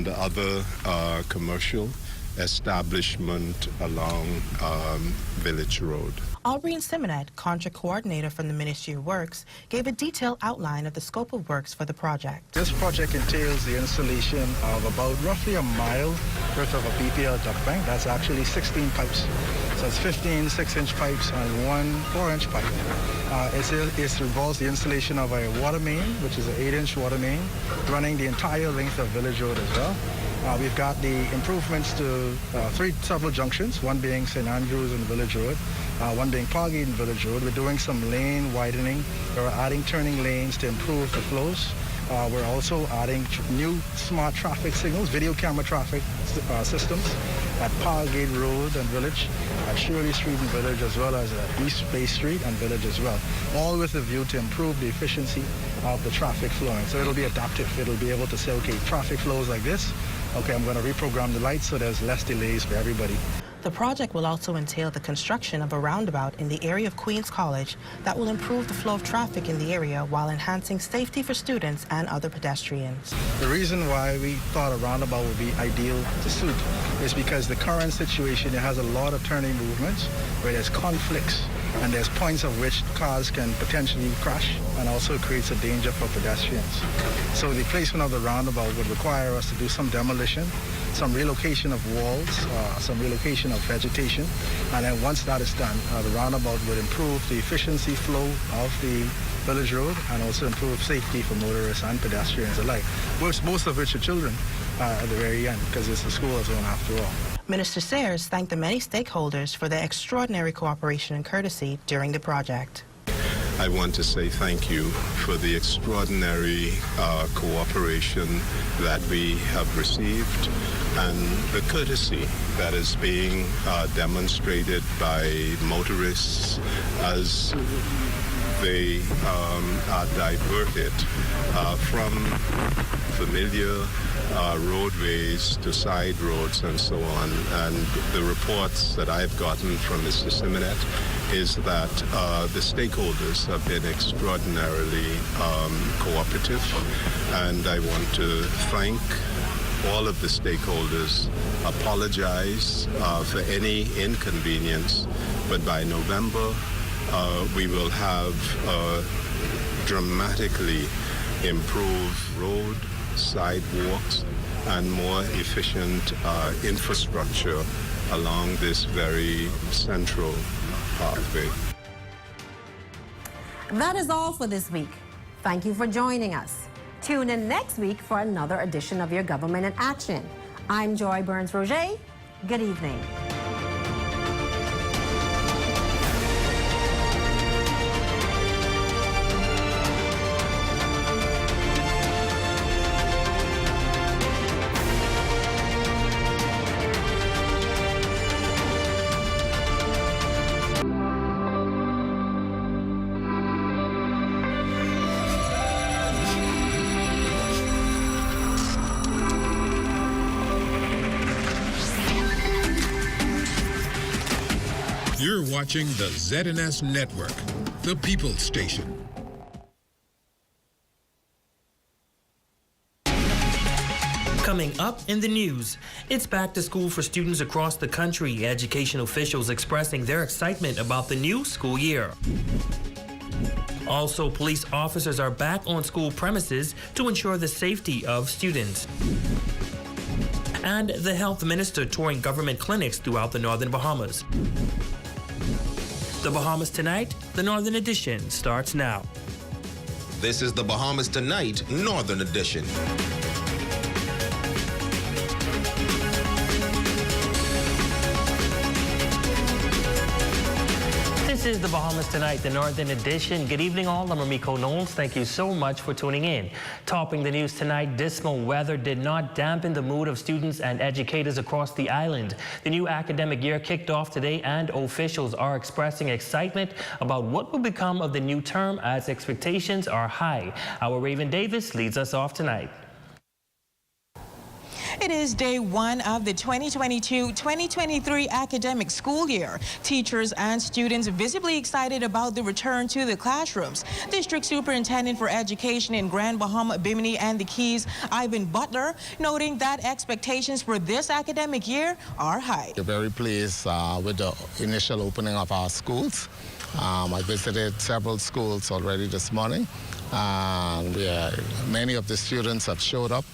and other commercial establishment along Village Road. Dorian contract coordinator from the Ministry of Works, gave a detailed outline of the scope of works for the project. This project entails the installation of about roughly a mile worth of a BPL duct bank. That's actually 16 pipes. So it's 15 6-inch pipes and one 4-inch pipe. It involves the installation of a water main, which is an 8-inch water main, running the entire length of Village Road as well. We've got the improvements to three several junctions, one being St. Andrews and Village Road, one being Pargate and Village Road. We're doing some lane widening. We're adding turning lanes to improve the flows. We're also adding new smart traffic signals, video camera traffic systems at Pargate Road and Village, at Shirley Street and Village, as well as at East Bay Street and Village as well, all with a view to improve the efficiency of the traffic flowing. So it'll be adaptive. It'll be able to say, okay, traffic flows like this. Okay, I'm going to reprogram the lights so there's less delays for everybody. The project will also entail the construction of a roundabout in the area of Queens College that will improve the flow of traffic in the area while enhancing safety for students and other pedestrians. The reason why we thought a roundabout would be ideal to suit is because the current situation, it has a lot of turning movements where there's conflicts and there's points of which cars can potentially crash, and also creates a danger for pedestrians. So the placement of the roundabout would require us to do some demolition, some relocation of walls, some relocation of vegetation, and then once that is done, the roundabout would improve the efficiency flow of the Village Road and also improve safety for motorists and pedestrians alike, most of which are children at the very end, because it's a school zone after all. Minister Sayers thanked the many stakeholders for their extraordinary cooperation and courtesy during the project. I want to say thank you for the extraordinary cooperation that we have received and the courtesy that is being demonstrated by motorists as they are diverted from familiar roadways to side roads and so on. And the reports that I've gotten from Mr. Simonet is that the stakeholders have been extraordinarily cooperative, and I want to thank all of the stakeholders, apologize for any inconvenience, but by November we will have dramatically improved road, sidewalks, and more efficient infrastructure along this very central pathway. That is all for this week. Thank you for joining us. Tune in next week for another edition of Your Government in Action. I'm Joy Burns-Roger. Good evening. You're watching the ZNS Network, the People's Station. Coming up in the news, it's back to school for students across the country. Education officials expressing their excitement about the new school year. Also, police officers are back on school premises to ensure the safety of students. And the health minister touring government clinics throughout the Northern Bahamas. The Bahamas Tonight, the Northern Edition, starts now. This is the Bahamas Tonight, Northern Edition. This is the Bahamas Tonight, the Northern Edition. Good evening all, I'm Ramiko Knowles. Thank you so much for tuning in. Topping the news tonight, dismal weather did not dampen the mood of students and educators across the island. The new academic year kicked off today and officials are expressing excitement about what will become of the new term as expectations are high. Our Raven Davis leads us off tonight. It is day one of the 2022-2023 academic school year. Teachers and students visibly excited about the return to the classrooms. District Superintendent for Education in Grand Bahama, Bimini, and the Keys, Ivan Butler, noting that expectations for this academic year are high. We're very pleased with the initial opening of our schools. I visited several schools already this morning, and many of the students have showed up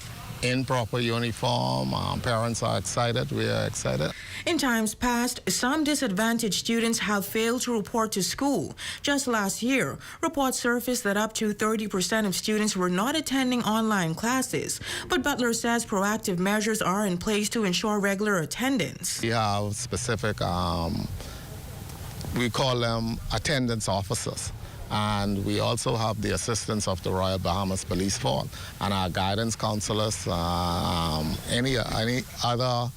in proper uniform. Parents are excited. We are excited. In times past, some disadvantaged students have failed to report to school. Just last year, reports surfaced that up to 30% of students were not attending online classes. But Butler says proactive measures are in place to ensure regular attendance. We have specific, we call them attendance officers. And we also have the assistance of the Royal Bahamas Police Force and our guidance counselors, any other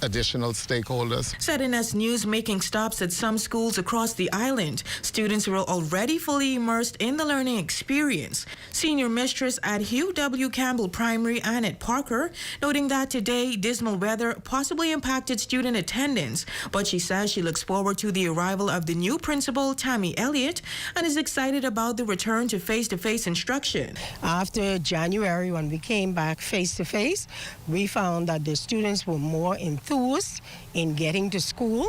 additional stakeholders. ZNS News making stops at some schools across the island. Students were already fully immersed in the learning experience. Senior mistress at Hugh W. Campbell Primary, Annette Parker, noting that today dismal weather possibly impacted student attendance, but she says she looks forward to the arrival of the new principal, Tammy Elliott, and is excited about the return to face-to-face instruction. After January, when we came back face-to-face, we found that the students were more enthused in getting to school,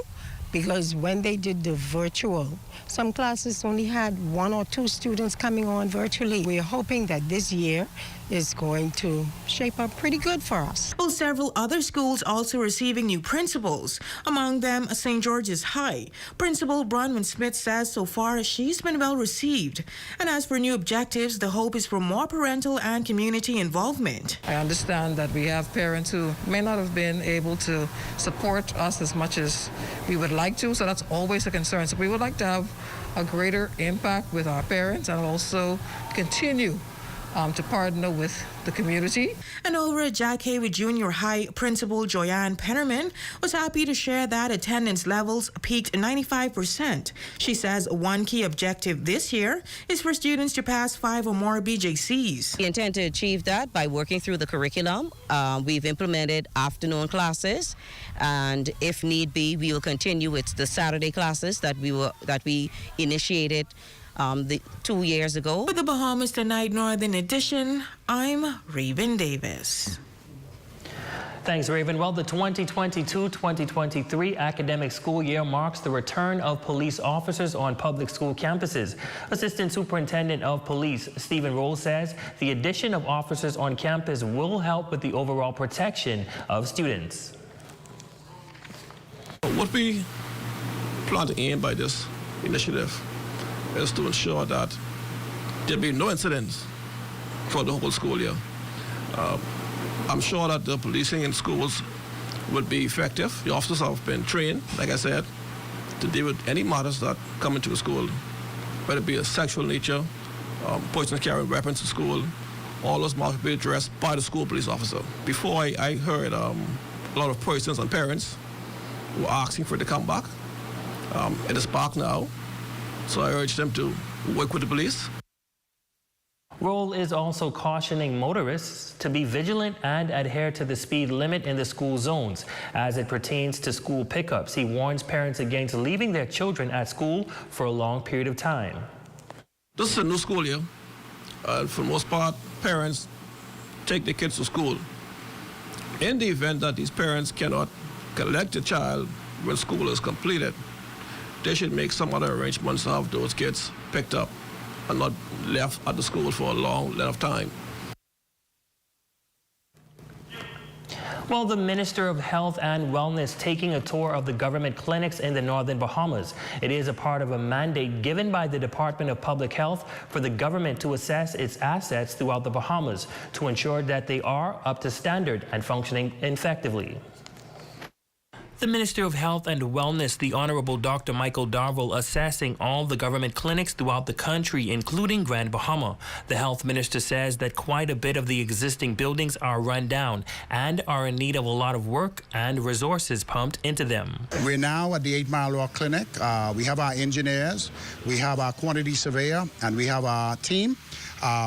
because when they did the virtual, some classes only had 1 or 2 students coming on virtually. We're hoping that this year is going to shape up pretty good for us. Well, several other schools also receiving new principals, among them St. George's High. Principal Bronwyn Smith says so far she's been well received. And as for new objectives, the hope is for more parental and community involvement. I understand that we have parents who may not have been able to support us as much as we would like to, so that's always a concern. So we would like to have a greater impact with our parents and also continue to partner with the community. And over at Jack Haywood Junior High, Principal Joyanne Pennerman was happy to share that attendance levels peaked 95%. She says one key objective this year is for students to pass 5 or more BJCs. We intend to achieve that by working through the curriculum. We've implemented afternoon classes, and if need be, we will continue with the Saturday classes that we initiated 2 years ago. For the Bahamas Tonight Northern Edition, I'm Raven Davis. Thanks, Raven. Well, the 2022-2023 academic school year marks the return of police officers on public school campuses. Assistant Superintendent of Police Stephen Roll says the addition of officers on campus will help with the overall protection of students. What we plan to aim by this initiative is to ensure that there'll be no incidents for the whole school year. I'm sure that the policing in schools will be effective. The officers have been trained, like I said, to deal with any matters that come into the school, whether it be a sexual nature, persons carrying weapons to school. All those matters will be addressed by the school police officer. Before I heard a lot of persons and parents were asking for it to come back. It is back now. So I urge them to work with the police. Roll is also cautioning motorists to be vigilant and adhere to the speed limit in the school zones as it pertains to school pickups. He warns parents against leaving their children at school for a long period of time. This is a new school year. For the most part, parents take their kids to school. In the event that these parents cannot collect a child when school is completed, they should make some other arrangements to have those kids picked up and not left at the school for a long length of time. Well, the Minister of Health and Wellness taking a tour of the government clinics in the Northern Bahamas. It is a part of a mandate given by the Department of Public Health for the government to assess its assets throughout the Bahamas to ensure that they are up to standard and functioning effectively. The Minister of Health and Wellness, the Honorable Dr. Michael Darville, assessing all the government clinics throughout the country, including Grand Bahama. The Health Minister says that quite a bit of the existing buildings are run down and are in need of a lot of work and resources pumped into them. We're now at the 8 Mile Walk Clinic. We have our engineers, we have our quantity surveyor, and we have our team.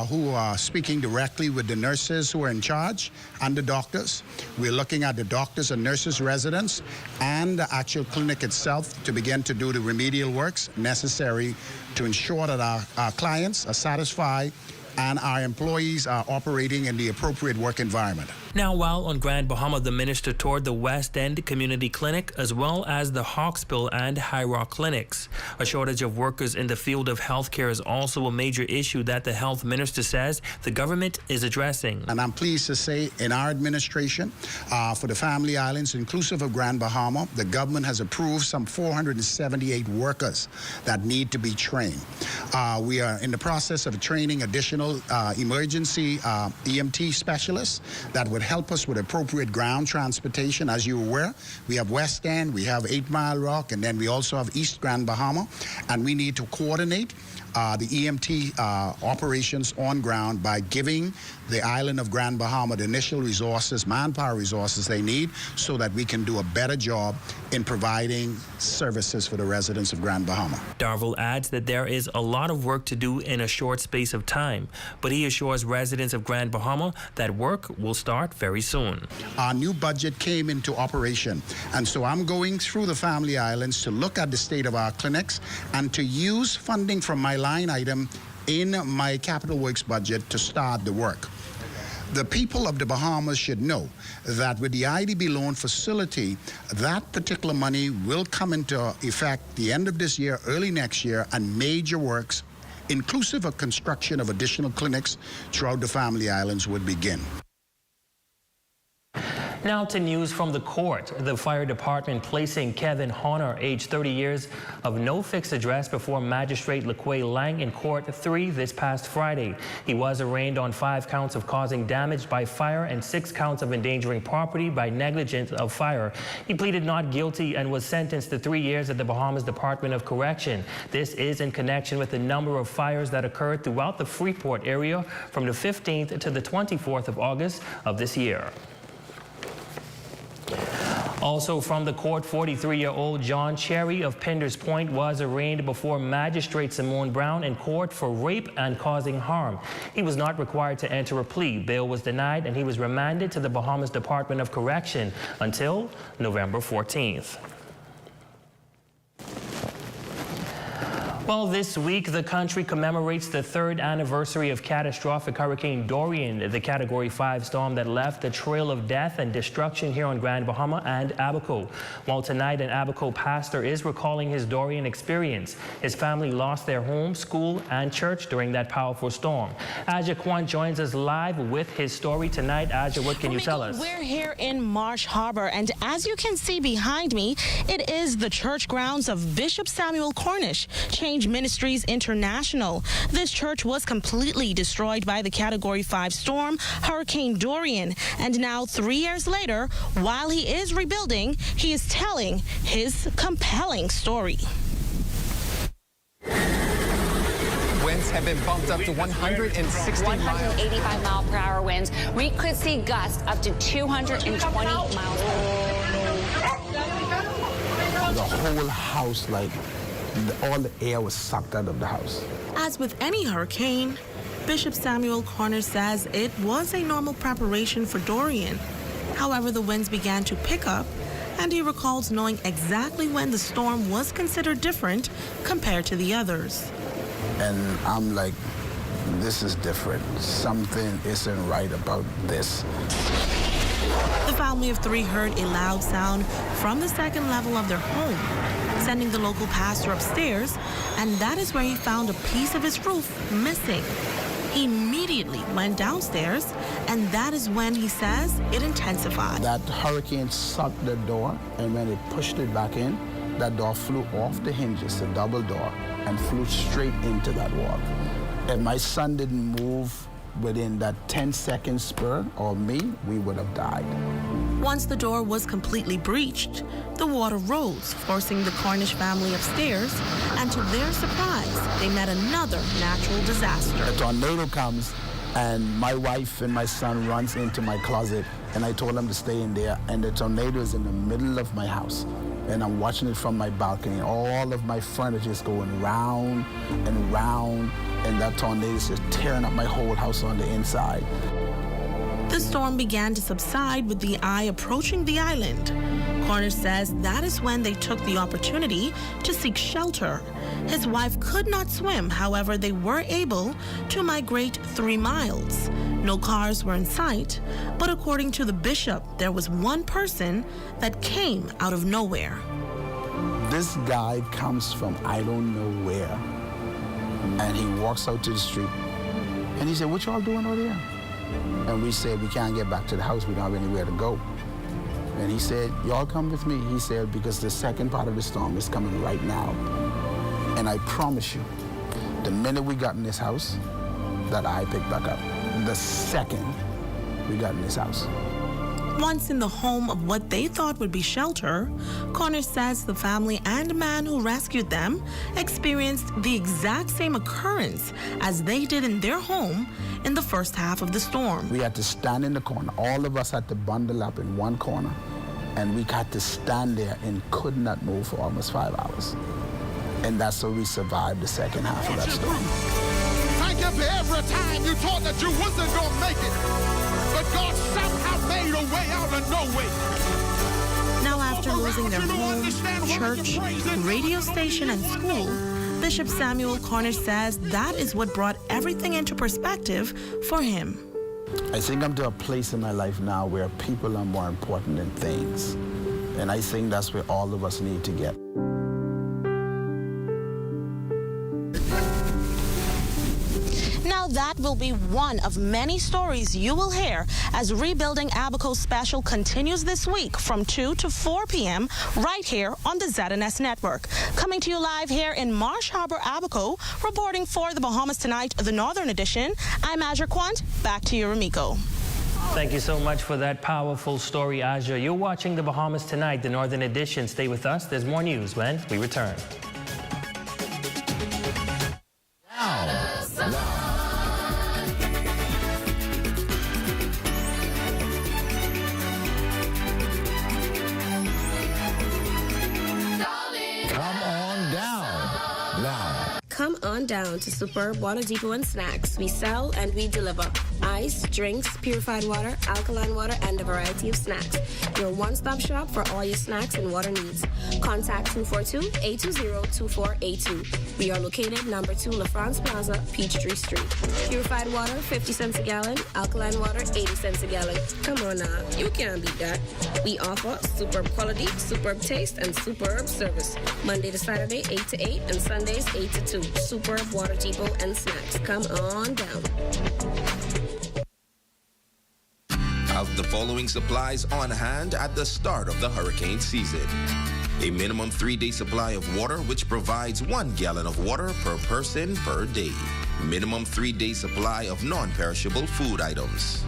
who are speaking directly with the nurses who are in charge and the doctors. We're looking at the doctors and nurses' residence and the actual clinic itself to begin to do the remedial works necessary to ensure that our clients are satisfied and our employees are operating in the appropriate work environment. Now, while on Grand Bahama, the minister toured the West End Community Clinic as well as the Hawksbill and High Rock clinics. A shortage of workers in the field of healthcare is also a major issue that the health minister says the government is addressing. And I'm pleased to say in our administration, for the Family Islands, inclusive of Grand Bahama, the government has approved some 478 workers that need to be trained. We are in the process of training additional emergency EMT specialists that would help us with appropriate ground transportation. As you're aware, we have West End, we have 8 Mile Rock, and then we also have East Grand Bahama, and we need to coordinate the EMT operations on ground by giving the island of Grand Bahama the initial resources, manpower resources they need so that we can do a better job in providing services for the residents of Grand Bahama. Darville adds that there is a lot of work to do in a short space of time, but he assures residents of Grand Bahama that work will start very soon. Our new budget came into operation, and so I'm going through the Family Islands to look at the state of our clinics and to use funding from my line item in my capital works budget to start the work. The people of the Bahamas should know that with the IDB loan facility, that particular money will come into effect the end of this year, early next year, and major works, inclusive of construction of additional clinics throughout the Family Islands, would begin. Now to news from the court. The fire department placing Kevin Honor, age 30 years, of no fixed address before Magistrate LaQuay Lang in Court 3 this past Friday. He was arraigned on 5 counts of causing damage by fire and 6 counts of endangering property by negligence of fire. He pleaded not guilty and was sentenced to 3 years at the Bahamas Department of Correction. This is in connection with the number of fires that occurred throughout the Freeport area from the 15th to the 24th of August of this year. Also from the court, 43-year-old John Cherry of Pinders Point was arraigned before Magistrate Simone Brown in court for rape and causing harm. He was not required to enter a plea. Bail was denied and he was remanded to the Bahamas Department of Correction until November 14th. Well, this week, the country commemorates the 3rd anniversary of catastrophic Hurricane Dorian, the Category 5 storm that left a trail of death and destruction here on Grand Bahama and Abaco. While tonight, an Abaco pastor is recalling his Dorian experience. His family lost their home, school, and church during that powerful storm. Aja Kwan joins us live with his story tonight. Aja, what can you tell us? We're here in Marsh Harbor, and as you can see behind me, it is the church grounds of Bishop Samuel Cornish Ministries International. This church was completely destroyed by the Category 5 storm, Hurricane Dorian, and now 3 years later, while he is rebuilding, he is telling his compelling story. Winds have been bumped up to 160 miles. 185 mile per hour winds. We could see gusts up to 220 miles per hour. The whole house, like, all the air was sucked out of the house. As with any hurricane, Bishop Samuel Cornish says it was a normal preparation for Dorian. However, the winds began to pick up, and he recalls knowing exactly when the storm was considered different compared to the others. And I'm like, this is different. Something isn't right about this. The family of 3 heard a loud sound from the 2nd level of their home, sending the local pastor upstairs, and that is where he found a piece of his roof missing. He immediately went downstairs, and that is when he says it intensified. That hurricane sucked the door, and when it pushed it back in, that door flew off the hinges, the double door, and flew straight into that wall. If my son didn't move within that 10-second spurt, or me, we would have died. Once the door was completely breached, the water rose, forcing the Cornish family upstairs, and to their surprise, they met another natural disaster. A tornado comes, and my wife and my son runs into my closet, and I told them to stay in there, and the tornado is in the middle of my house. and I'm watching it from my balcony. All of my furniture is going round and round, and that tornado is just tearing up my whole house on the inside. The storm began to subside with the eye approaching the island. Cornish says that is when they took the opportunity to seek shelter. His wife could not swim, however, they were able to migrate 3 miles. No cars were in sight, but according to the bishop, there was one person that came out of nowhere. This guy comes from I don't know where, and he walks out to the street, and he said, "What y'all doing over there?" And we said, "We can't get back to the house. We don't have anywhere to go." And he said, "Y'all come with me." He said, "Because the second part of the storm is coming right now. And I promise you, the minute we got in this house, that eye picked back up. The second we got in this house." Once in the home of what they thought would be shelter, Cornish says the family and man who rescued them experienced the exact same occurrence as they did in their home in the first half of the storm. We had to stand in the corner. All of us had to bundle up in one corner, and we had to stand there and could not move for almost 5 hours. And that's how we survived the second half of that storm. Thank you for every time you thought that you wasn't going to make it, but God somehow made a way out of no way. Now, after losing their home, church, radio station, and school, Bishop Samuel Cornish says that is what brought everything into perspective for him. I think I'm to a place in my life now where people are more important than things. And I think that's where all of us need to get. Now that will be one of many stories you will hear as Rebuilding Abaco Special continues this week from 2 to 4 p.m. right here on the ZNS Network. Coming to you live here in Marsh Harbor, Abaco, reporting for the Bahamas Tonight, the Northern Edition. I'm Aja Quant. Back to you, Ramiko. Thank you so much for that powerful story, Aja. You're watching the Bahamas Tonight, the Northern Edition. Stay with us. There's more news when we return. Come on down to Superb Water Depot and Snacks. We sell and we deliver ice, drinks, purified water, alkaline water, and a variety of snacks. Your one-stop shop for all your snacks and water needs. Contact 242-820-2482. We are located number 2 La France Plaza, Peachtree Street. Purified water, 50 cents a gallon. Alkaline water, 80 cents a gallon. Come on now, you can't beat that. We offer superb quality, superb taste, and superb service. Monday to Saturday, 8 to 8, and Sundays, 8 to 2. Superb Water Depot and Snacks. Come on down. Have the following supplies on hand at the start of the hurricane season. A minimum 3-day supply of water, which provides 1 gallon of water per person per day. Minimum 3-day supply of non-perishable food items.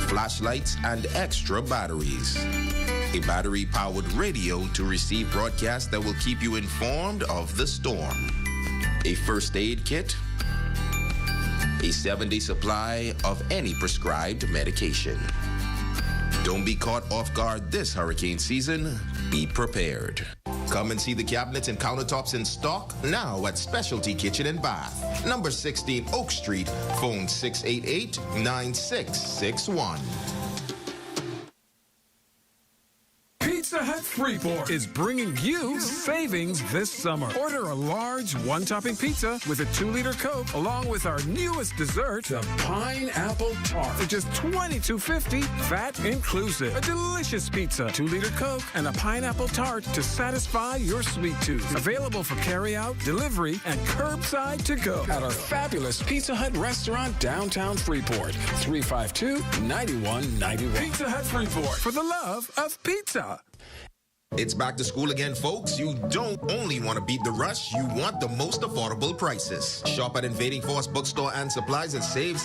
Flashlights and extra batteries. A battery-powered radio to receive broadcasts that will keep you informed of the storm. A first aid kit. A 7-day supply of any prescribed medication. Don't be caught off guard this hurricane season. Be prepared. Come and see the cabinets and countertops in stock now at Specialty Kitchen and Bath. Number 16 Oak Street. Phone 688-9661. Pizza Hut Freeport is bringing you savings this summer. Order a large one-topping pizza with a 2-liter Coke, along with our newest dessert, the pineapple tart, for just $22.50, VAT inclusive. A delicious pizza, 2-liter Coke, and a pineapple tart to satisfy your sweet tooth. Available for carry-out, delivery, and curbside to go at our fabulous Pizza Hut restaurant downtown Freeport, 352-9191. Pizza Hut Freeport, for the love of pizza. It's back to school again, folks. You don't only want to beat the rush, you want the most affordable prices. Shop at Invading Force Bookstore and Supplies and save.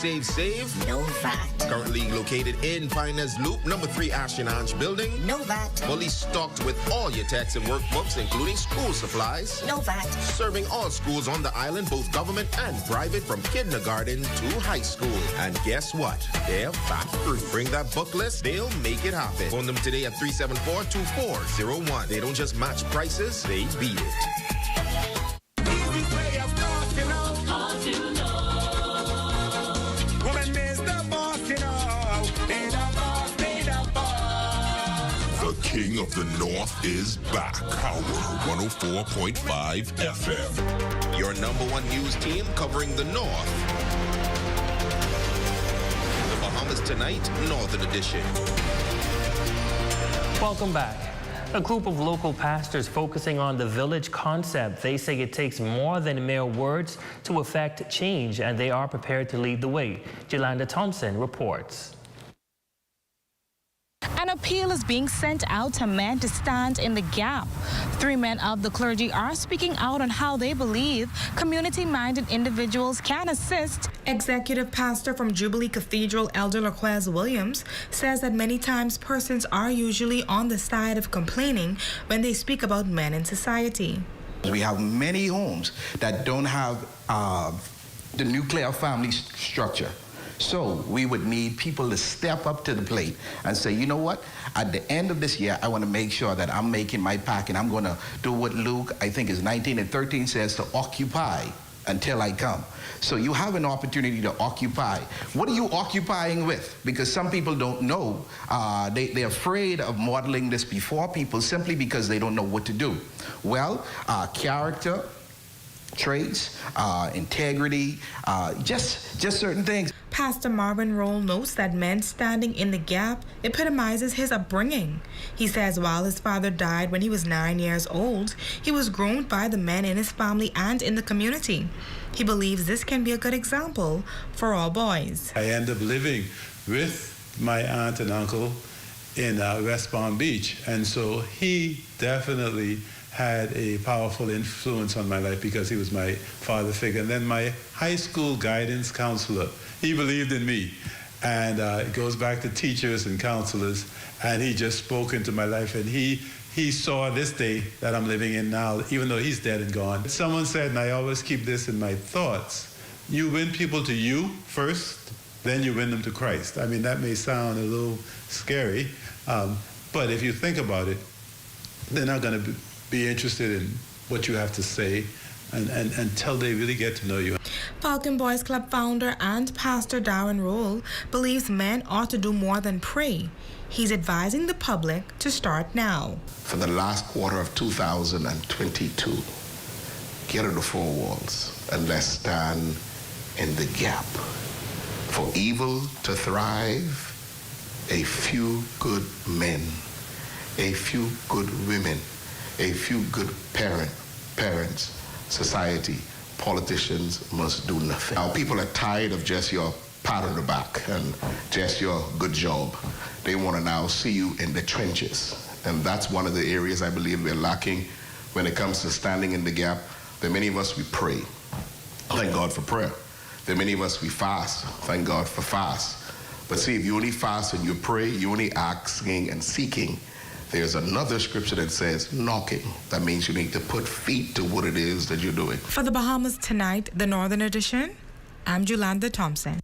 No VAT. Currently located in Pioneers Loop, number 3 Ashton Ange Building. No VAT. Fully stocked with all your texts and workbooks, including school supplies. No VAT. Serving all schools on the island, both government and private, from kindergarten to high school. And guess what? They're VAT-free. Bring that book list, they'll make it happen. Phone them today at 374-2401. one. They don't just match prices, they beat it. The King of the North is back. Power 104.5 FM. Your number one news team covering the North. The Bahamas Tonight, Northern Edition. Welcome back. A group of local pastors focusing on the village concept. They say it takes more than mere words to affect change, and they are prepared to lead the way. Jolanda Thompson reports. An appeal is being sent out to men to stand in the gap. 3 men of the clergy are speaking out on how they believe community-minded individuals can assist. Executive pastor from Jubilee Cathedral, Elder Laquez Williams, says that many times persons are usually on the side of complaining when they speak about men in society. We have many homes that don't have the nuclear family structure. So we would need people to step up to the plate and say, you know what, at the end of this year, I want to make sure that I'm making my pack and I'm going to do what Luke, I think is 19:13 says, to occupy until I come. So you have an opportunity to occupy. What are you occupying with? Because some people don't know. They're afraid of modeling this before people simply because they don't know what to do. Well, character, traits, integrity, just certain things. Pastor Marvin Roll notes that men standing in the gap epitomizes his upbringing. He says while his father died when he was 9 years old, he was groomed by the men in his family and in the community. He believes this can be a good example for all boys. I end up living with my aunt and uncle in West Palm Beach, and so he definitely had a powerful influence on my life because he was my father figure. And then my high school guidance counselor, he believed in me. And it goes back to teachers and counselors, and he just spoke into my life, and he saw this day that I'm living in now, even though he's dead and gone. Someone said, and I always keep this in my thoughts, you win people to you first, then you win them to Christ. I mean, that may sound a little scary, but if you think about it, they're not going to be interested in what you have to say until they really get to know you. Falcon Boys Club founder and pastor Dorian Roll believes men ought to do more than pray. He's advising the public to start now. For the last quarter of 2022, get out of the four walls and let's stand in the gap. For evil to thrive, a few good men, a few good women, a few good parents, society, politicians must do nothing. Now, people are tired of just your pat on the back and just your good job. They want to now see you in the trenches. And that's one of the areas I believe we're lacking when it comes to standing in the gap. There are many of us, we pray. Thank God for prayer. There are many of us, we fast. Thank God for fast. But see, if you only fast and you pray, you only asking and seeking. There's another scripture that says knocking. That means you need to put feet to what it is that you're doing. For the Bahamas Tonight, the Northern Edition, I'm Jolanda Thompson.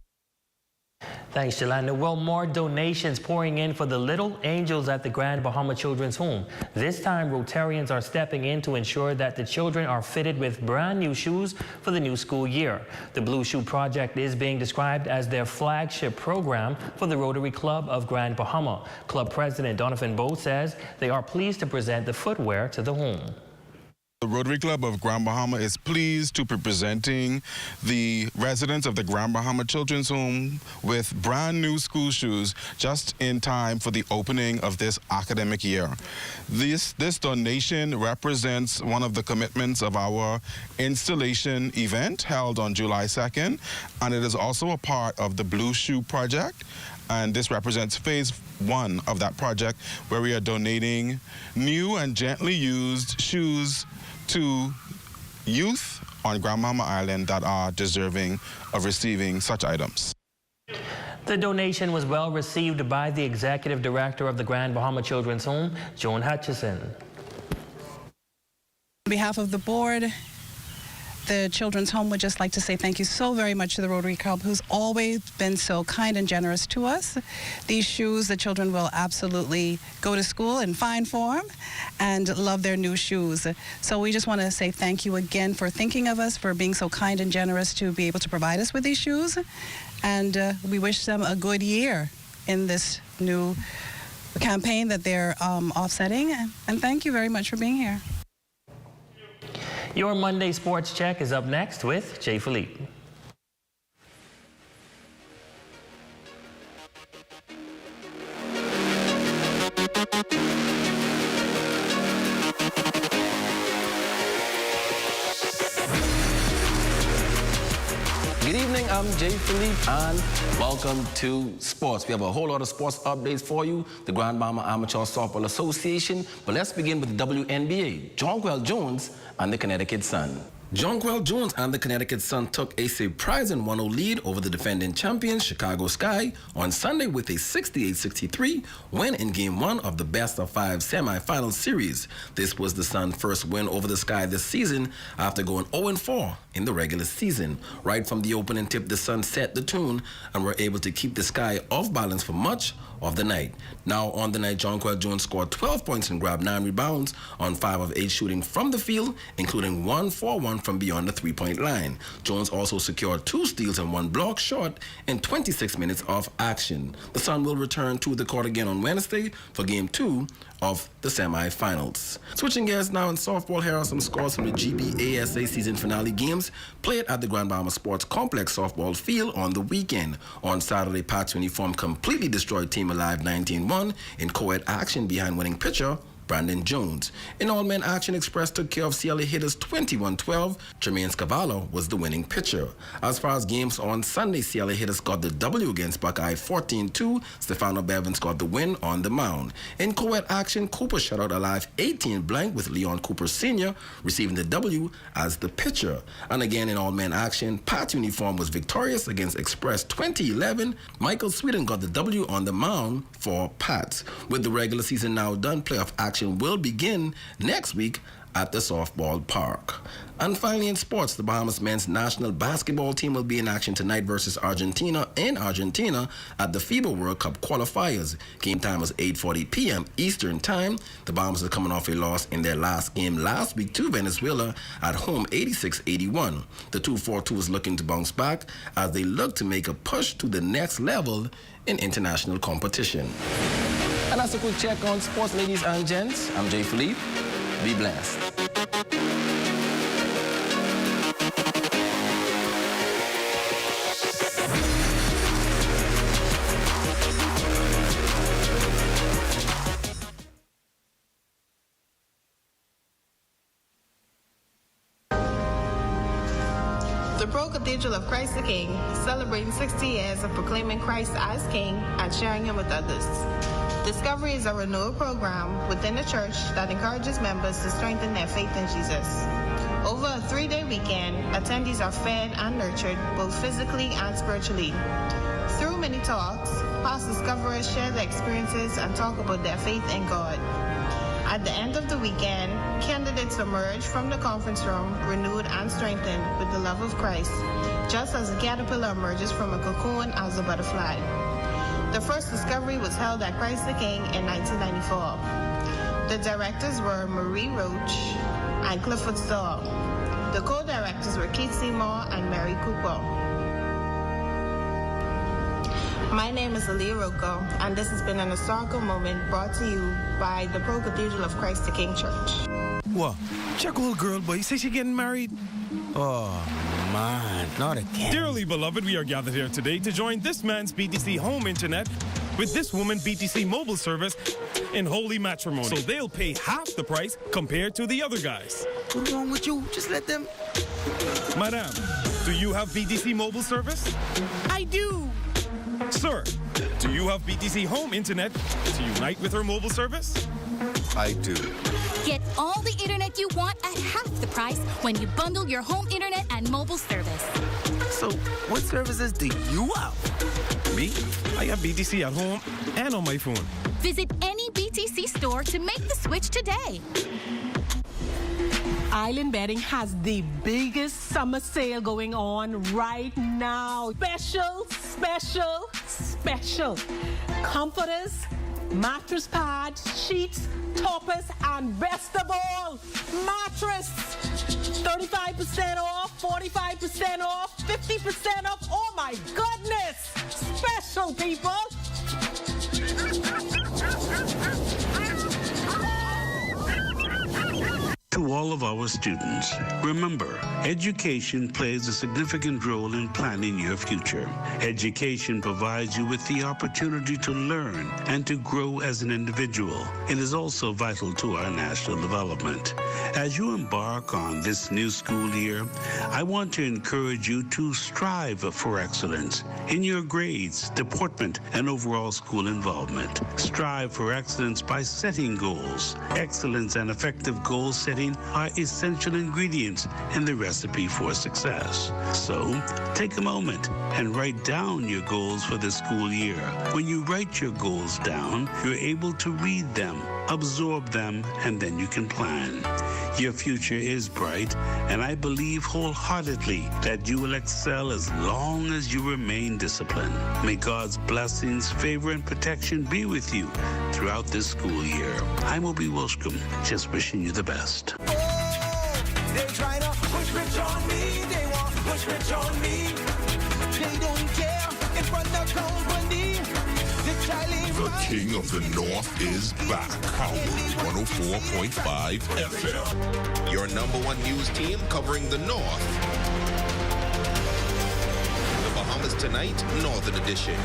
Thanks, Jolanda. Well, more donations pouring in for the Little Angels at the Grand Bahama Children's Home. This time, Rotarians are stepping in to ensure that the children are fitted with brand new shoes for the new school year. The Blue Shoe Project is being described as their flagship program for the Rotary Club of Grand Bahama. Club President Donovan Bowe says they are pleased to present the footwear to the home. The Rotary Club of Grand Bahama is pleased to be presenting the residents of the Grand Bahama Children's Home with brand new school shoes just in time for the opening of this academic year. This donation represents one of the commitments of our installation event held on July 2nd, and it is also a part of the Blue Shoe Project. And this represents phase 1 of that project, where we are donating new and gently used shoes to youth on Grand Bahama Island that are deserving of receiving such items. The donation was well received by the Executive Director of the Grand Bahama Children's Home, Joan Hutchison. On behalf of the board, the Children's Home would just like to say thank you so very much to the Rotary Club, who's always been so kind and generous to us. These shoes, the children will absolutely go to school in fine form and love their new shoes. So we just want to say thank you again for thinking of us, for being so kind and generous to be able to provide us with these shoes. And we wish them a good year in this new campaign that they're offsetting. And thank you very much for being here. Your Monday Sports Check is up next with Jay Philippe. Good evening, I'm Jay Philippe, and welcome to Sports. We have a whole lot of sports updates for you, the Grand Bahama Amateur Softball Association, but let's begin with the WNBA. Jonquel Jones and the Connecticut Sun. Jonquel Jones and the Connecticut Sun took a surprising 1-0 lead over the defending champions Chicago Sky on Sunday with a 68-63 win in Game 1 of the best-of-5 semifinal series. This was the Sun's first win over the Sky this season after going 0-4 in the regular season. Right from the opening tip, the Sun set the tune and were able to keep the Sky off balance for much of the night. Now on the night, Jonquel Jones scored 12 points and grabbed 9 rebounds on 5 of 8 shooting from the field, including 1 for 1 from beyond the 3-point line. Jones also secured 2 steals and 1 block shot in 26 minutes of action. The Sun will return to the court again on Wednesday for Game 2 of the semifinals. Switching gears now in softball, here are some scores from the GBASA season finale games played at the Grand Bahama Sports Complex softball field on the weekend. On Saturday, Pat's uniform completely destroyed Team Alive 19-1 in co-ed action behind winning pitcher Brandon Jones. In all-men action, Express took care of CLA hitters 21-12. Jermaine Scavallo was the winning pitcher. As far as games on Sunday, CLA hitters got the W against Buckeye 14-2. Stefano Bevins got the win on the mound. In co-ed action, Cooper shut out Alive 18-blank with Leon Cooper Sr. receiving the W as the pitcher. And again, in all-men action, Pat's uniform was victorious against Express 20-11. Michael Sweden got the W on the mound for Pats. With the regular season now done, playoff action will begin next week at the softball park. And finally in sports, the Bahamas men's national basketball team will be in action tonight versus Argentina in Argentina at the FIBA World Cup qualifiers. Game time was 8:40 p.m. Eastern Time. The Bahamas are coming off a loss in their last game last week to Venezuela at home 86-81. The 2-4-2 is looking to bounce back as they look to make a push to the next level in international competition. And that's a quick check on sports, ladies and gents. I'm Jay Philippe. Be blessed. The Pro Cathedral of Christ the King, celebrating 60 years of proclaiming Christ as King and sharing him with others. Discovery is a renewal program within the church that encourages members to strengthen their faith in Jesus. Over a 3-day weekend, attendees are fed and nurtured both physically and spiritually. Through many talks, past discoverers share their experiences and talk about their faith in God. At the end of the weekend, candidates emerge from the conference room renewed and strengthened with the love of Christ, just as a caterpillar emerges from a cocoon as a butterfly. The first discovery was held at Christ the King in 1994. The directors were Marie Roach and Clifford Starr. The co-directors were Keith Seymour and Mary Cooper. My name is Aaliyah Rocco, and this has been an historical moment brought to you by the Pro Cathedral of Christ the King Church. What? Check old girl, boy. You say she getting married? Oh, man, not again. Dearly beloved, we are gathered here today to join this man's BTC home internet with this woman BTC mobile service in holy matrimony. So they'll pay half the price compared to the other guys. What's wrong with you? Just let them... Madam, do you have BTC mobile service? I do. Sir, do you have BTC home internet to unite with her mobile service? I do. Get all the internet you want at half the price when you bundle your home internet and mobile service. So, what services do you have? Me? I have BTC at home and on my phone. Visit any BTC store to make the switch today. Island Bedding has the biggest summer sale going on right now. Special. Comforters, mattress pads, sheets, toppers, and best of all, mattress. 35% off, 45% off, 50% off. Oh my goodness! Special, people. To all of our students, remember, education plays a significant role in planning your future. Education provides you with the opportunity to learn and to grow as an individual. It is also vital to our national development. As you embark on this new school year, I want to encourage you to strive for excellence in your grades, deportment, and overall school involvement. Strive for excellence by setting goals. Excellence and effective goal setting are essential ingredients in the recipe for success. So, take a moment and write down your goals for the school year. When you write your goals down, you're able to read them, absorb them, and then you can plan. Your future is bright, and I believe wholeheartedly that you will excel as long as you remain disciplined. May God's blessings, favor, and protection be with you throughout this school year. I'm Obi Wilshcombe, just wishing you the best. They try to push rich on me, they want push rich on me. They don't care in front of company. The King of the North is back. Power 104.5 FM. Your number one news team covering the North. The Bahamas Tonight, Northern Edition.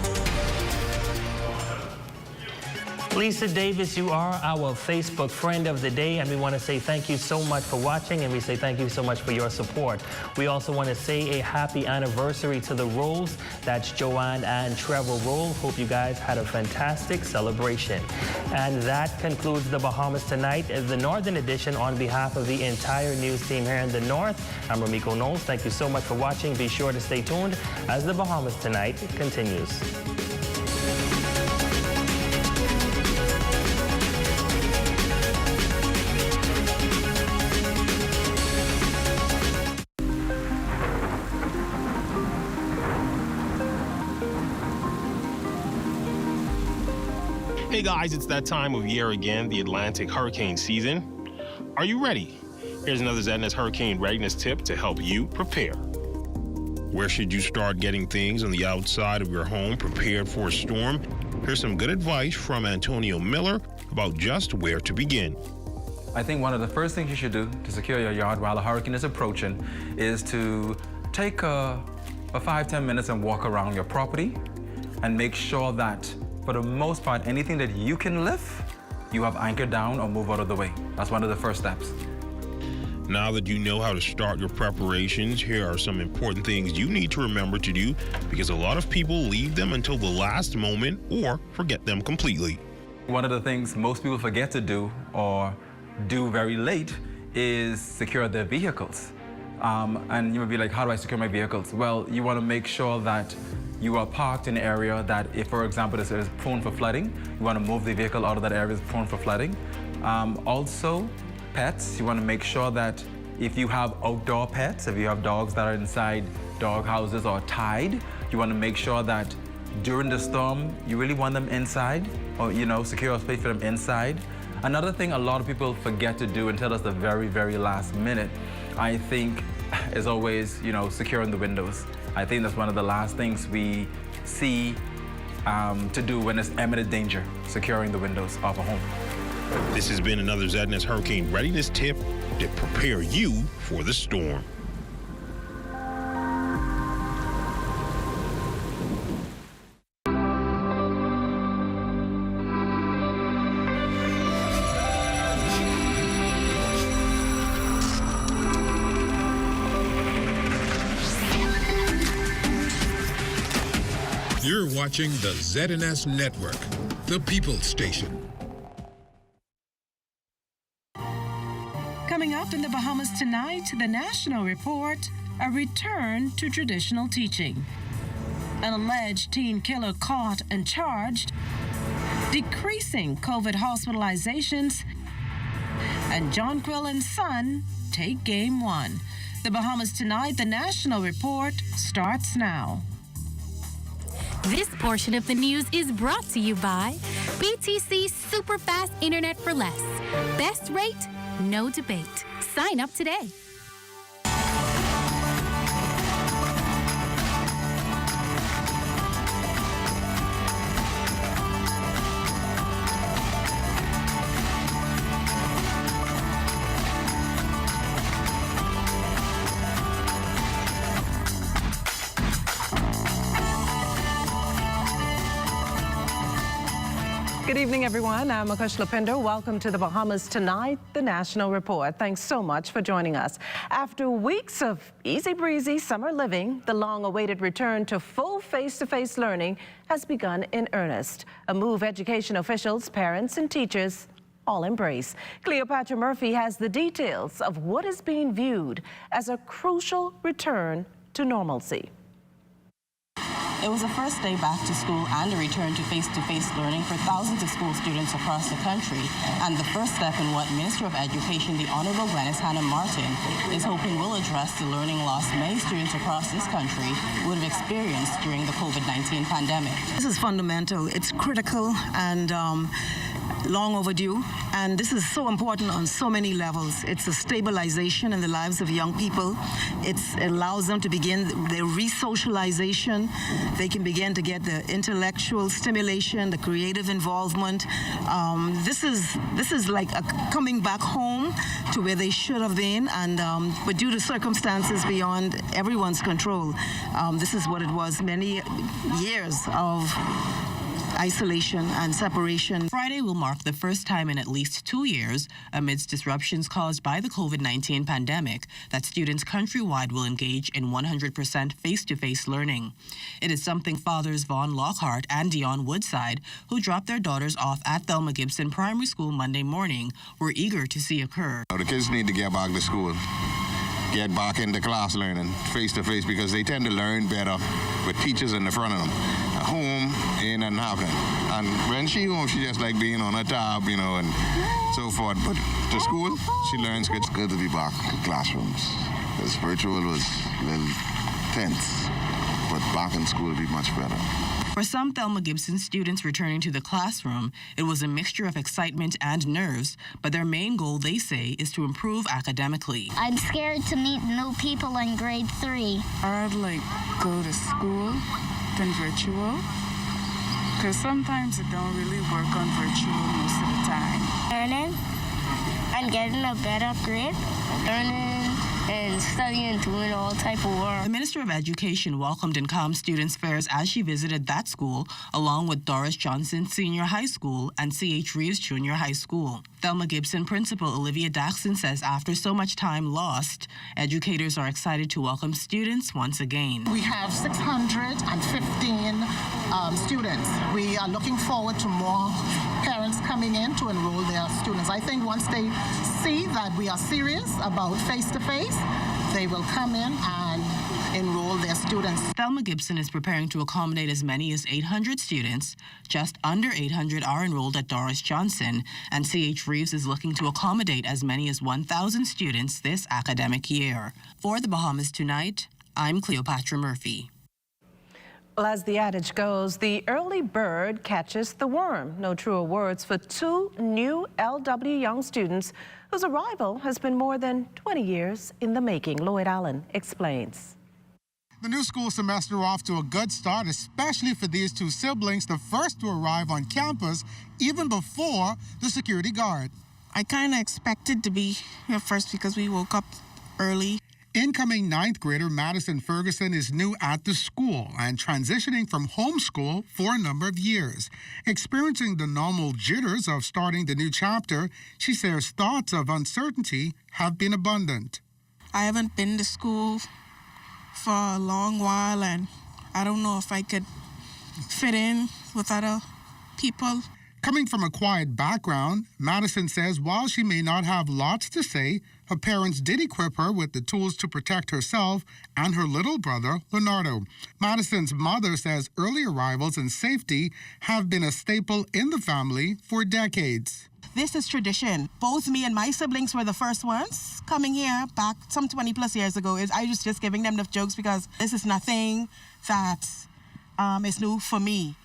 Lisa Davis, you are our Facebook friend of the day, and we want to say thank you so much for watching, and we say thank you so much for your support. We also want to say a happy anniversary to the Rolls. That's Joanne and Trevor Roll. Hope you guys had a fantastic celebration. And that concludes the Bahamas Tonight, the Northern Edition. On behalf of the entire news team here in the North, I'm Ramiko Knowles. Thank you so much for watching. Be sure to stay tuned as the Bahamas Tonight continues. Hey guys, it's that time of year again, the Atlantic hurricane season. Are you ready? Here's another ZNS hurricane readiness tip to help you prepare. Where should you start getting things on the outside of your home prepared for a storm? Here's some good advice from Antonio Miller about just where to begin. I think one of the first things you should do to secure your yard while a hurricane is approaching is to take a 5-10 minutes and walk around your property and make sure that for the most part, anything that you can lift, you have anchored down or move out of the way. That's one of the first steps. Now that you know how to start your preparations, here are some important things you need to remember to do, because a lot of people leave them until the last moment or forget them completely. One of the things most people forget to do or do very late is secure their vehicles. And you may be like, how do I secure my vehicles? Well, you want to make sure that you are parked in an area that if, for example, this is prone for flooding, you want to move the vehicle out of that area that's prone for flooding. Also, pets, you want to make sure that if you have outdoor pets, if you have dogs that are inside dog houses or tied, you want to make sure that during the storm, you really want them inside, or, secure a space for them inside. Another thing a lot of people forget to do until it's the very, very last minute, I think, is always, securing the windows. I think that's one of the last things we see to do when there's imminent danger, securing the windows of a home. This has been another ZNS hurricane readiness tip to prepare you for the storm. You're watching the ZNS Network, the People's Station. Coming up in the Bahamas tonight, the National Report, a return to traditional teaching. An alleged teen killer caught and charged, decreasing COVID hospitalizations, and John Quillen's son take Game 1. The Bahamas Tonight, the National Report, starts now. This portion of the news is brought to you by BTC Super Fast Internet for Less. Best rate, no debate. Sign up today. Good evening, everyone. I'm Akush Lapinder. Welcome to the Bahamas Tonight, the National Report. Thanks so much for joining us. After weeks of easy breezy summer living, the long-awaited return to full face-to-face learning has begun in earnest. A move education officials, parents, and teachers all embrace. Cleopatra Murphy has the details of what is being viewed as a crucial return to normalcy. It was the first day back to school and a return to face-to-face learning for thousands of school students across the country, and the first step in what Minister of Education, the Honorable Glenys Hannah Martin, is hoping will address the learning loss many students across this country would have experienced during the COVID-19 pandemic. This is fundamental. It's critical and long overdue, and this is so important on so many levels. It's a stabilization in the lives of young people. It allows them to begin their re-socialization. They can begin to get the intellectual stimulation, the creative involvement. This is like a coming back home to where they should have been, and but due to circumstances beyond everyone's control, this is what it was, many years of isolation and separation. Friday will mark the first time in at least 2 years, amidst disruptions caused by the COVID-19 pandemic, that students countrywide will engage in 100% face-to-face learning. It is something fathers Vaughn Lockhart and Dion Woodside, who dropped their daughters off at Thelma Gibson Primary School Monday morning, were eager to see occur. The kids need to get back to school, get back into class learning face-to-face, because they tend to learn better with teachers in the front of them. At home, ain't nothing happening. And when she home, she just like being on her tab, you know, and so forth. But to school, she learns good. It's good to be back in classrooms. Because virtual was a little tense, but back in school would be much better. For some Thelma Gibson students returning to the classroom, it was a mixture of excitement and nerves, but their main goal, they say, is to improve academically. I'm scared to meet new people in grade 3. I'd like go to school than virtual, because sometimes it don't really work on virtual most of the time. Learning and getting a better grade, learning and studying, doing all type of work. The Minister of Education welcomed and calmed students' fears as she visited that school, along with Doris Johnson Senior High School and C.H. Reeves Junior High School. Thelma Gibson Principal Olivia Daxon says after so much time lost, educators are excited to welcome students once again. We have 615 students. We are looking forward to more parents coming in to enroll their students. I think once they see that we are serious about face-to-face, they will come in and enroll their students. Thelma Gibson is preparing to accommodate as many as 800 students. Just under 800 are enrolled at Doris Johnson, and C.H. Reeves is looking to accommodate as many as 1,000 students this academic year. For the Bahamas Tonight, I'm Cleopatra Murphy. Well, as the adage goes, the early bird catches the worm. No truer words for two new LW young students whose arrival has been more than 20 years in the making. Lloyd Allen explains. The new school semester off to a good start, especially for these two siblings, the first to arrive on campus even before the security guard. I kind of expected to be here first because we woke up early. Incoming 9th grader Madison Ferguson is new at the school and transitioning from homeschool for a number of years. Experiencing the normal jitters of starting the new chapter, she says thoughts of uncertainty have been abundant. I haven't been to school for a long while, and I don't know if I could fit in with other people. Coming from a quiet background, Madison says while she may not have lots to say, her parents did equip her with the tools to protect herself and her little brother, Leonardo. Madison's mother says early arrivals and safety have been a staple in the family for decades. this is tradition. Both me and my siblings were the first ones coming here back some 20 plus years ago. I was just giving them the jokes because this is nothing that is new for me.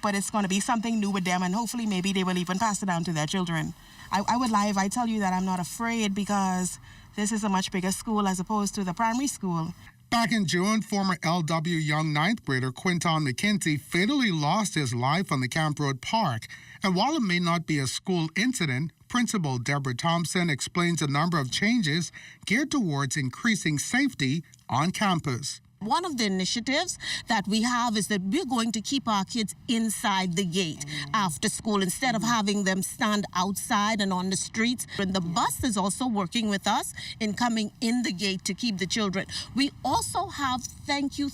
But it's going to be something new with them, and hopefully maybe they will even pass it down to their children. I would lie if I tell you that I'm not afraid, because this is a much bigger school as opposed to the primary school. Back in June, former LW Young ninth grader Quinton McKenzie fatally lost his life on the Camp Road Park. And while it may not be a school incident, Principal Deborah Thompson explains a number of changes geared towards increasing safety on campus. One of the initiatives that we have is that we're going to keep our kids inside the gate after school instead of having them stand outside and on the streets. And the bus is also working with us in coming in the gate to keep the children. We also have, thank you,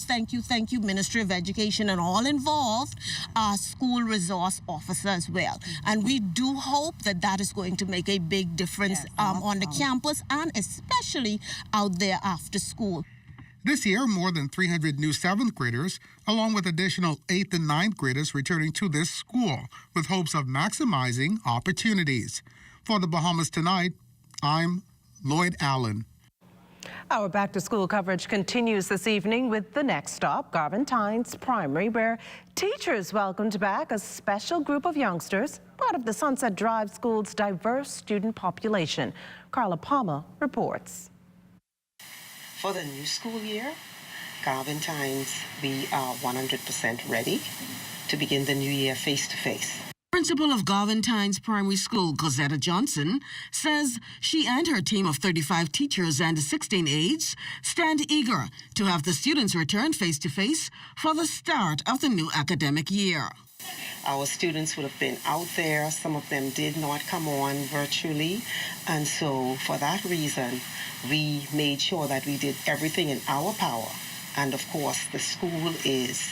Ministry of Education and all involved, our school resource officer as well. And we do hope that that is going to make a big difference on the campus and especially out there after school. This year, more than 300 new 7th graders, along with additional 8th and 9th graders, returning to this school with hopes of maximizing opportunities. For the Bahamas Tonight, I'm Lloyd Allen. Our back-to-school coverage continues this evening with the next stop, Garventines Primary, where teachers welcomed back a special group of youngsters, part of the Sunset Drive School's diverse student population. Carla Palmer reports. For the new school year, Garventines, we are 100% ready to begin the new year face-to-face. Principal of Garventines Primary School, Cosetta Johnson, says she and her team of 35 teachers and 16 aides stand eager to have the students return face-to-face for the start of the new academic year. Our students would have been out there. Some of them did not come on virtually. And so for that reason, we made sure that we did everything in our power. And of course, the school is,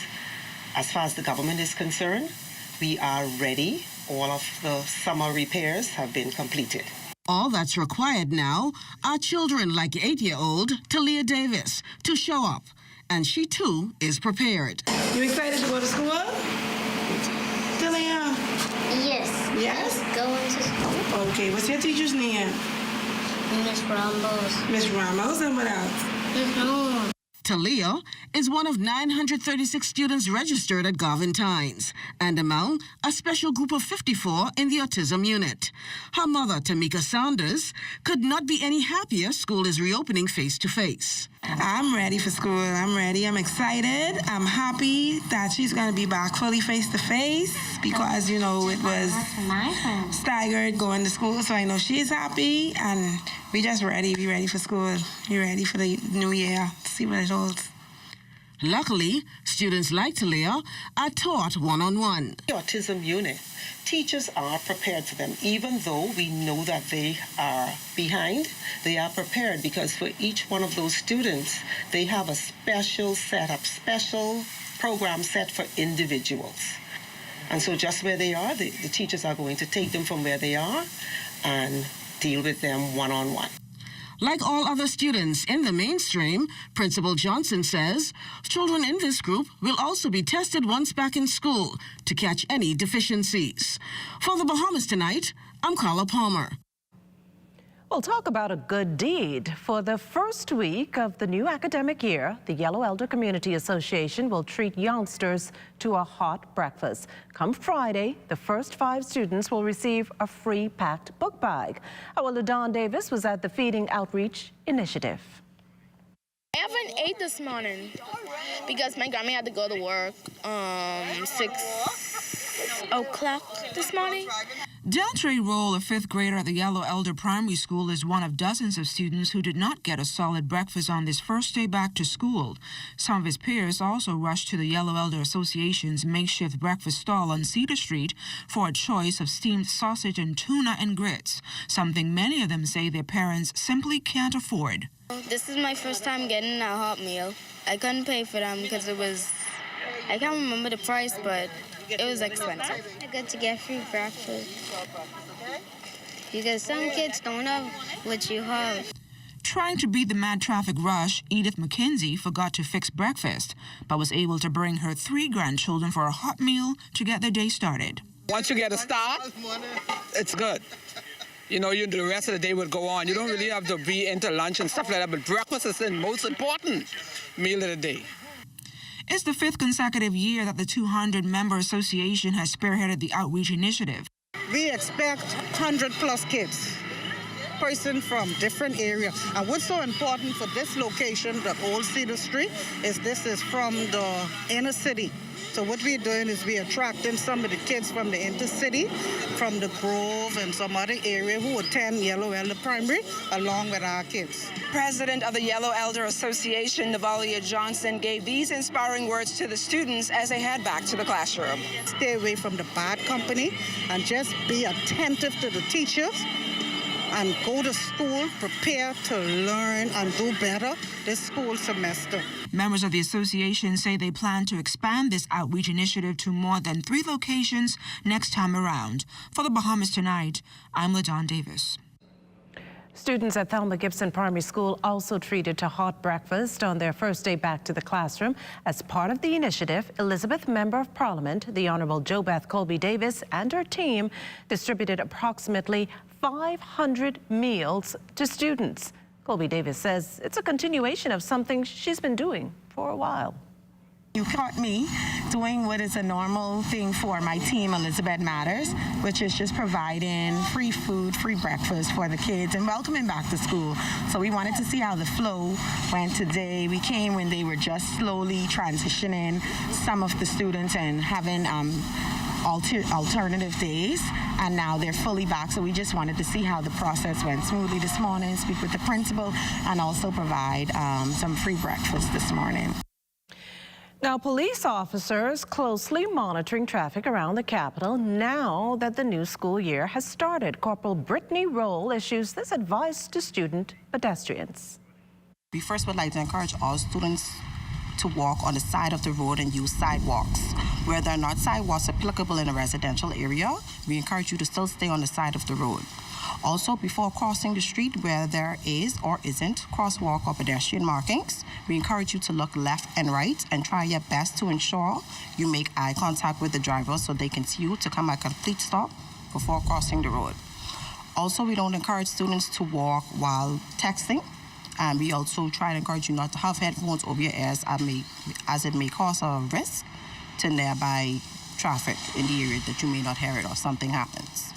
as far as the government is concerned, we are ready. All of the summer repairs have been completed. All that's required now are children like 8-year-old Talia Davis to show up. And she too is prepared. You excited to go to school? Talia? Yes. Yes? Going to school. Okay, what's your teacher's name? Miss Ramos. Miss Ramos, and what else? Miss Ramos. Talia is one of 936 students registered at Garventines, and among a special group of 54 in the autism unit. Her mother, Tamika Saunders, could not be any happier school is reopening face-to-face. I'm ready for school. I'm ready. I'm excited. I'm happy that she's going to be back fully face-to-face because, you know, it was staggered going to school. So I know she's happy, and we just ready. We ready for school. We ready for the new year. See what it holds. Luckily, students like Talia are taught one-on-one. The autism unit, teachers are prepared for them. Even though we know that they are behind, they are prepared because for each one of those students, they have a special setup, special program set for individuals. And so just where they are, the teachers are going to take them from where they are and deal with them one-on-one. Like all other students in the mainstream, Principal Johnson says children in this group will also be tested once back in school to catch any deficiencies. For the Bahamas Tonight, I'm Carla Palmer. We'll talk about a good deed. For the first week of the new academic year, the Yellow Elder Community Association will treat youngsters to a hot breakfast. Come Friday, the first 5 students will receive a free packed book bag. Our LaDon Davis was at the Feeding Outreach Initiative. I haven't ate this morning because my grandma had to go to work 6 o'clock this morning. Deltre Roll, a 5th grader at the Yellow Elder Primary School, is one of dozens of students who did not get a solid breakfast on this first day back to school. Some of his peers also rushed to the Yellow Elder Association's makeshift breakfast stall on Cedar Street for a choice of steamed sausage and tuna and grits, something many of them say their parents simply can't afford. This is my first time getting a hot meal. I couldn't pay for them because it was, I can't remember the price, but it was expensive. I got to get free breakfast because some kids don't have what you have. Trying to beat the mad traffic rush, Edith McKenzie forgot to fix breakfast, but was able to bring her 3 grandchildren for a hot meal to get their day started. Once you get a start, it's good. You know, the rest of the day would go on. You don't really have to be into lunch and stuff like that, but breakfast is the most important meal of the day. It's the 5th consecutive year that the 200-member association has spearheaded the outreach initiative. We expect 100+ kids, person from different areas. And what's so important for this location, the Old Cedar Street, is this is from the inner city. So what we're doing is we're attracting some of the kids from the intercity, from the Grove and some other area who attend Yellow Elder Primary, along with our kids. President of the Yellow Elder Association, Navalia Johnson, gave these inspiring words to the students as they head back to the classroom. Stay away from the bad company and just be attentive to the teachers and go to school, prepare to learn and do better this school semester. Members of the association say they plan to expand this outreach initiative to more than 3 locations next time around. For the Bahamas Tonight, I'm LaDon Davis. Students at Thelma Gibson Primary School also treated to hot breakfast on their first day back to the classroom. As part of the initiative, Elizabeth Member of Parliament, the Honourable JoBeth Colby Davis, and her team distributed approximately 500 meals to students. Colby Davis says it's a continuation of something she's been doing for a while. You caught me doing what is a normal thing for my team, Elizabeth Matters, which is just providing free food, free breakfast for the kids and welcoming back to school. So we wanted to see how the flow went today. We came when they were just slowly transitioning some of the students and having alternative days, and now they're fully back. So we just wanted to see how the process went smoothly this morning, speak with the principal, and also provide some free breakfast this morning. Now, police officers closely monitoring traffic around the capital now that the new school year has started. Corporal Brittany Roll issues this advice to student pedestrians. We first would like to encourage all students to walk on the side of the road and use sidewalks. Where there are not sidewalks applicable in a residential area, we encourage you to still stay on the side of the road. Also, before crossing the street where there is or isn't crosswalk or pedestrian markings, we encourage you to look left and right and try your best to ensure you make eye contact with the driver so they can see you to come at a complete stop before crossing the road. Also, we don't encourage students to walk while texting, and we also try to encourage you not to have headphones over your ears as it may cause a risk to nearby traffic in the area that you may not hear it or something happens.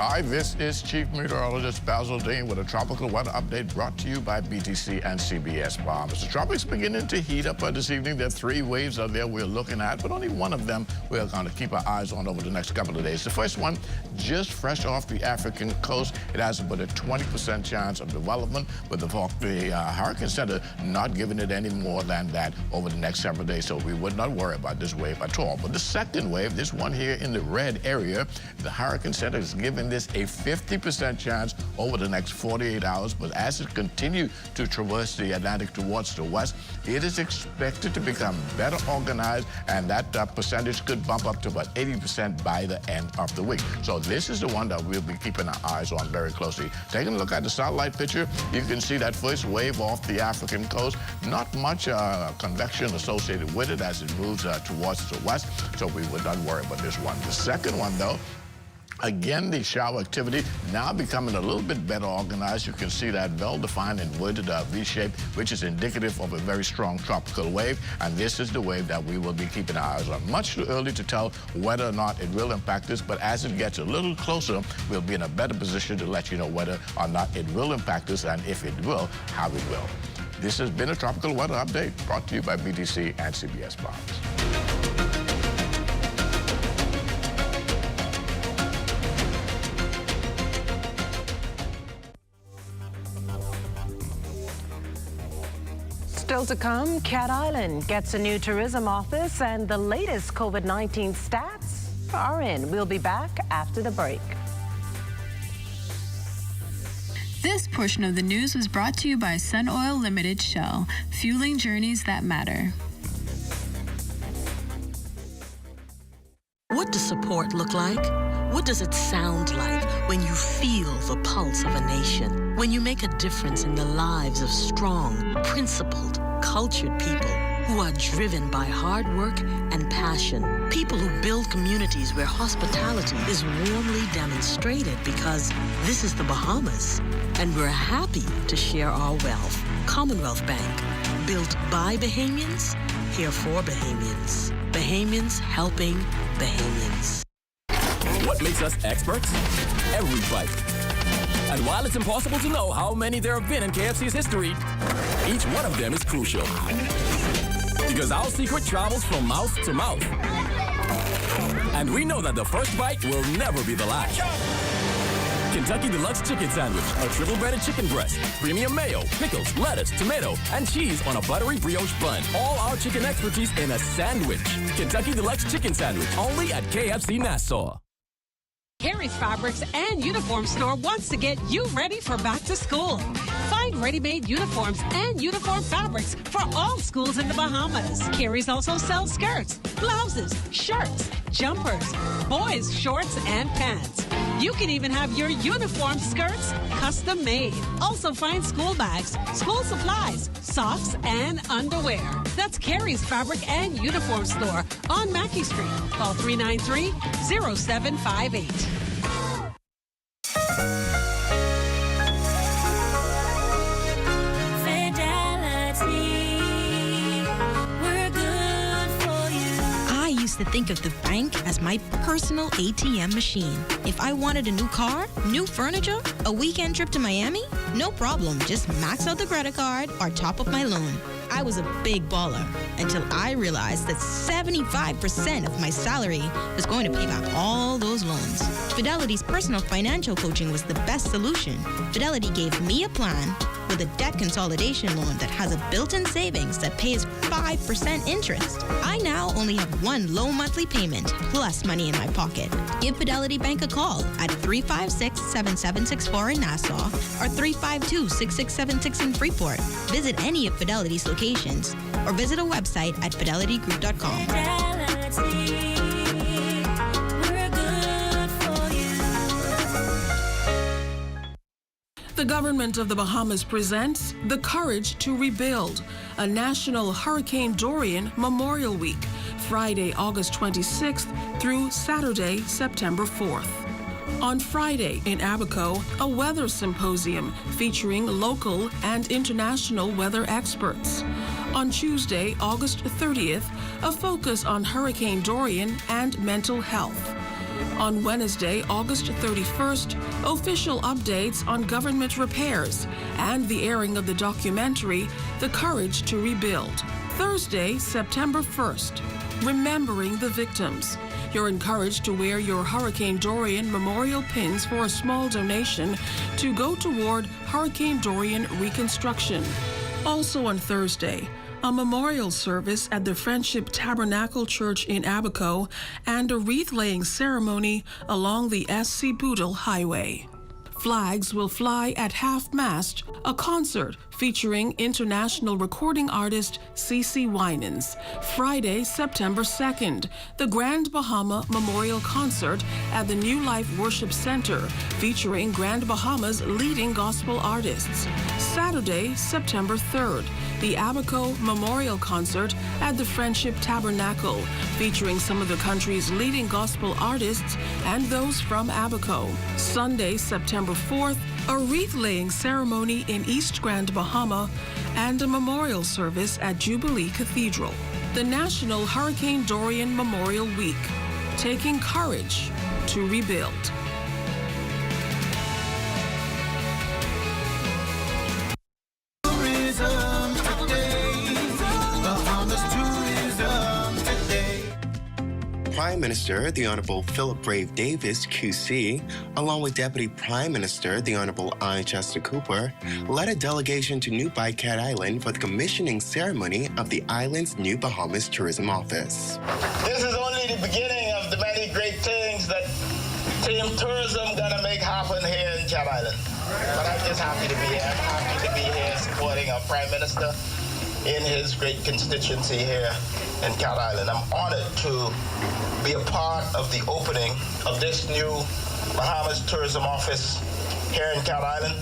Hi, this is Chief Meteorologist Basil Dean with a tropical weather update brought to you by BTC and CBS Bahamas. The tropics beginning to heat up this evening. There are 3 waves out there we're looking at, but only one of them we're going to keep our eyes on over the next couple of days. The first one, just fresh off the African coast. It has about a 20% chance of development, but the Hurricane Center not giving it any more than that over the next several days, so we would not worry about this wave at all. But the second wave, this one here in the red area, the Hurricane Center is giving this a 50% chance over the next 48 hours, but as it continues to traverse the Atlantic towards the west, it is expected to become better organized, and that percentage could bump up to about 80% by the end of the week. So this is the one that we'll be keeping our eyes on very closely. Taking a look at the satellite picture, you can see that first wave off the African coast. Not much convection associated with it as it moves towards the west, so we would not worry about this one. The second one, though, again, the shower activity now becoming a little bit better organized. You can see that well-defined inverted V shape, which is indicative of a very strong tropical wave. And this is the wave that we will be keeping our eyes on. Much too early to tell whether or not it will impact us, but as it gets a little closer, we'll be in a better position to let you know whether or not it will impact us, and if it will, how it will. This has been a tropical weather update brought to you by BTC and CBS Bahamas. Still to come, Cat Island gets a new tourism office and the latest COVID-19 stats are in. We'll be back after the break. This portion of the news was brought to you by Sun Oil Limited Shell, fueling journeys that matter. What does support support look like? What does it sound like when you feel the pulse of a nation? When you make a difference in the lives of strong, principled, cultured people who are driven by hard work and passion. People who build communities where hospitality is warmly demonstrated because this is the Bahamas, and we're happy to share our wealth. Commonwealth Bank, built by Bahamians, here for Bahamians. Bahamians helping Bahamians. What makes us experts? Every bite. And while it's impossible to know how many there have been in KFC's history, each one of them is crucial. Because our secret travels from mouth to mouth. And we know that the first bite will never be the last. Kentucky Deluxe Chicken Sandwich, a triple breaded chicken breast, premium mayo, pickles, lettuce, tomato, and cheese on a buttery brioche bun. All our chicken expertise in a sandwich. Kentucky Deluxe Chicken Sandwich, only at KFC Nassau. Carey's Fabrics and Uniform Store wants to get you ready for back to school. Find ready-made uniforms and uniform fabrics for all schools in the Bahamas. Carey's also sells skirts, blouses, shirts, jumpers, boys' shorts, and pants. You can even have your uniform skirts custom made. Also find school bags, school supplies, socks, and underwear. That's Carey's Fabric and Uniform Store on Mackey Street. Call 393-0758. To think of the bank as my personal ATM machine. If I wanted a new car, new furniture, a weekend trip to Miami, no problem. Just max out the credit card or top up my loan. I was a big baller until I realized that 75% of my salary was going to pay back all those loans. Fidelity's personal financial coaching was the best solution. Fidelity gave me a plan with a debt consolidation loan that has a built-in savings that pays 5% interest. I now only have one low monthly payment plus money in my pocket. Give Fidelity Bank a call at 356-7764 in Nassau or 352-6676 in Freeport. Visit any of Fidelity's locations or visit a website at fidelitygroup.com. The government of the Bahamas presents The Courage to Rebuild, a National Hurricane Dorian Memorial Week, Friday, August 26th through Saturday, September 4th. On Friday in Abaco, a weather symposium featuring local and international weather experts. On Tuesday, August 30th, a focus on Hurricane Dorian and mental health. On Wednesday, August 31st, official updates on government repairs and the airing of the documentary, The Courage to Rebuild. Thursday, September 1st, remembering the victims. You're encouraged to wear your Hurricane Dorian memorial pins for a small donation to go toward Hurricane Dorian reconstruction. Also on Thursday, a memorial service at the Friendship Tabernacle Church in Abaco and a wreath-laying ceremony along the SC Boodle Highway. Flags will fly at half-mast, a concert featuring international recording artist CeCe Winans. Friday, September 2nd, the Grand Bahama Memorial Concert at the New Life Worship Center featuring Grand Bahama's leading gospel artists. Saturday, September 3rd, the Abaco Memorial Concert at the Friendship Tabernacle, featuring some of the country's leading gospel artists and those from Abaco. Sunday, September 4th, a wreath-laying ceremony in East Grand Bahama and a memorial service at Jubilee Cathedral. The National Hurricane Dorian Memorial Week, taking courage to rebuild. Prime Minister, the Honorable Philip Brave Davis, QC, along with Deputy Prime Minister, the Honorable I. Chester Cooper, led a delegation to New Bycat Island for the commissioning ceremony of the island's new Bahamas Tourism Office. This is only the beginning of the many great things that Team Tourism gonna make happen here in Cat Island. But I'm just happy to be here. I'm happy to be here supporting our Prime Minister in his great constituency here in Cat Island. I'm honored to be a part of the opening of this new Bahamas Tourism Office here in Cat Island,